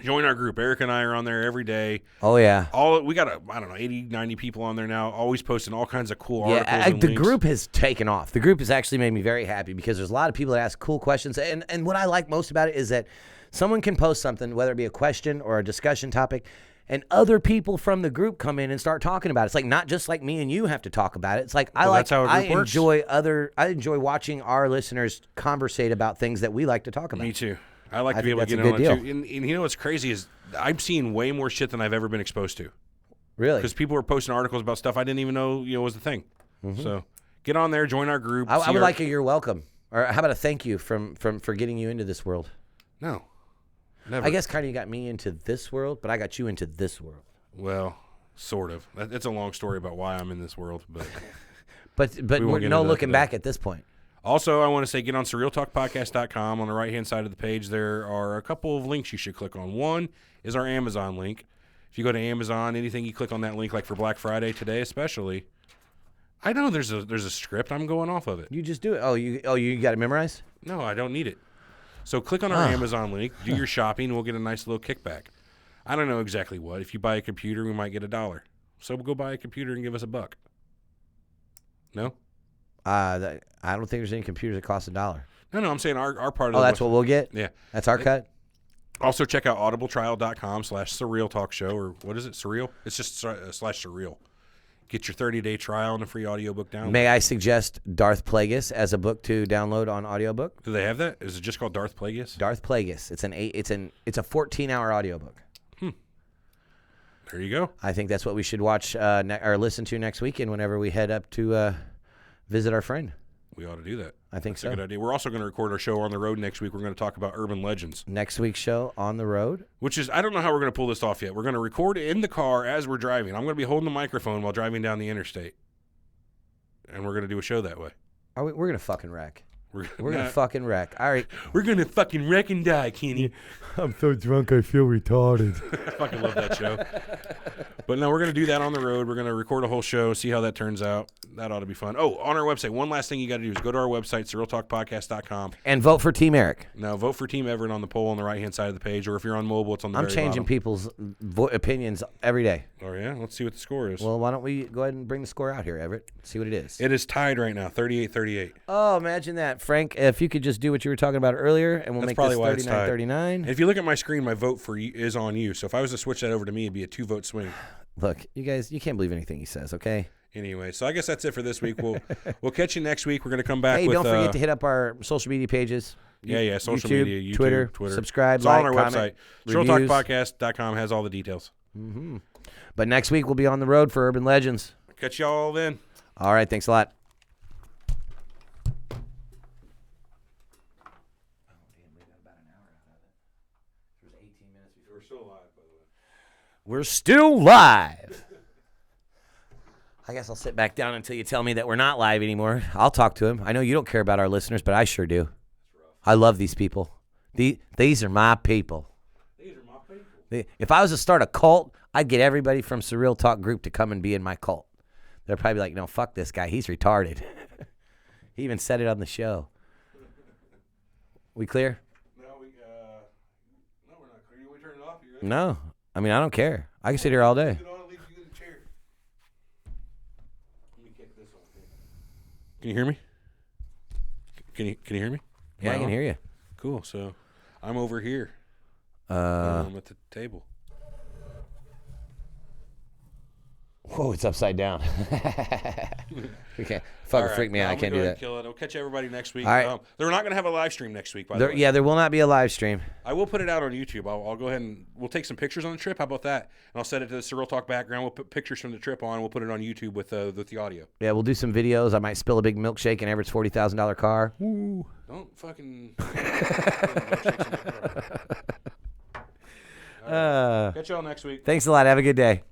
Join our group. Eric and I are on there every day. Oh, yeah. We got, 80, 90 people on there now, always posting all kinds of cool articles and the links. group has taken off. The group has actually made me very happy because there's a lot of people that ask cool questions. And what I like most about it is that someone can post something, whether it be a question or a discussion topic, and other people from the group come in and start talking about it. It's like not just like me and you have to talk about it. It's like that's how a group works. I enjoy watching our listeners conversate about things that we like to talk about. Me too. I like to I be think able to that's get a on good it deal. too. And you know what's crazy is I'm seeing way more shit than I've ever been exposed to. Really? Because people are posting articles about stuff I didn't even know was the thing. So get on there, join our group. I would like a you're welcome. Or how about a thank you for getting you into this world? No. Never. I guess kind of you got me into this world, but I got you into this world. Well, sort of. It's a long story about why I'm in this world, but But We won't we're get no into that looking today. back at this point. also I want to say get on surrealtalkpodcast.com. On the right-hand side of the page, there are a couple of links you should click on. One is our Amazon link. If you go to Amazon, anything you click on that link, like for Black Friday today especially, I know there's a script. I'm going off of it. You just do it. Oh, you got it memorized? No, I don't need it. So click on our Amazon link, do your shopping, we'll get a nice little kickback. I don't know exactly what. If you buy a computer, we might get $1. So we'll go buy a computer and give us $1. No? I don't think there's any computers that cost $1. No, I'm saying our part of Oh, the that's what we'll get? Yeah. That's our cut? Also check out audibletrial.com/surreal talk show, or what is it, Surreal? It's just /surreal. Get your 30-day trial and a free audiobook download. May I suggest Darth Plagueis as a book to download on audiobook? Do they have that? Is it just called Darth Plagueis? Darth Plagueis. It's a 14-hour audiobook. There you go. I think that's what we should watch or listen to next weekend whenever we head up to visit our friend. We ought to do that. I think That's so. a good idea. We're also going to record our show on the road next week. We're going to talk about urban legends. Next week's show on the road. Which is, I don't know how we're going to pull this off yet. We're going to record in the car as we're driving. I'm going to be holding the microphone while driving down the interstate. And we're going to do a show that way. We're going to fucking wreck. We're going to Nah, fucking wreck. All right. We're going to fucking wreck and die, Kenny. I'm so drunk I feel retarded. I fucking love that show. But no, we're going to do that on the road. We're going to record a whole show, see how that turns out. That ought to be fun. Oh, on our website, one last thing you got to do is go to our website, surrealtalkpodcast.com. And vote for Team Eric. Now, vote for Team Everett on the poll on the right-hand side of the page, or if you're on mobile, it's on the I'm very changing bottom. people's opinions every day. Oh, yeah? Let's see what the score is. Well, why don't we go ahead and bring the score out here, Everett? See what it is. It is tied right now, 38-38. Oh, imagine that. Frank, if you could just do what you were talking about earlier, and we'll That's make probably this why it's tied. 39-39. And if you look at my screen, my vote for you is on you. So if I was to switch that over to me, it'd be a 2-vote swing. Look, you guys, you can't believe anything he says, okay? Anyway, so I guess that's it for this week. We'll catch you next week. We're going to come back Hey, with... don't forget to hit up our social media pages. Yeah, social YouTube, media, YouTube, Twitter. Subscribe, It's all like, on our comment, website. reviews. SurrealTalkPodcast.com has all the details. But next week, we'll be on the road for Urban Legends. Catch y'all then. All right, thanks a lot. We're still live, by the way. We're still live. I guess I'll sit back down until you tell me that we're not live anymore. I'll talk to him. I know you don't care about our listeners, but I sure do. I love these people. These are my people. These are my people. If I was to start a cult, I'd get everybody from Surreal Talk Group to come and be in my cult. They're probably like, no, fuck this guy. He's retarded. He even said it on the show. We clear? No, we're not clear. We turn it off. You ready? No. I mean, I don't care. I can sit here all day. Get on, leave you in the chair. Let me kick this one. Can you hear me? Can you hear me? Yeah, I can hear you. Cool. So I'm over here. I'm at the table. Whoa, it's upside down. We can't. Fucking freak me out. I can't do that. Kill it. I'll catch everybody next week. All right. They're not going to have a live stream next week, by the way. Yeah, there will not be a live stream. I will put it out on YouTube. I'll go ahead and we'll take some pictures on the trip. How about that? And I'll set it to the Surreal Talk background. We'll put pictures from the trip on. We'll put it on YouTube with the audio. Yeah, we'll do some videos. I might spill a big milkshake in Everett's $40,000 car. Don't fucking. Catch y'all next week. Thanks a lot. Have a good day.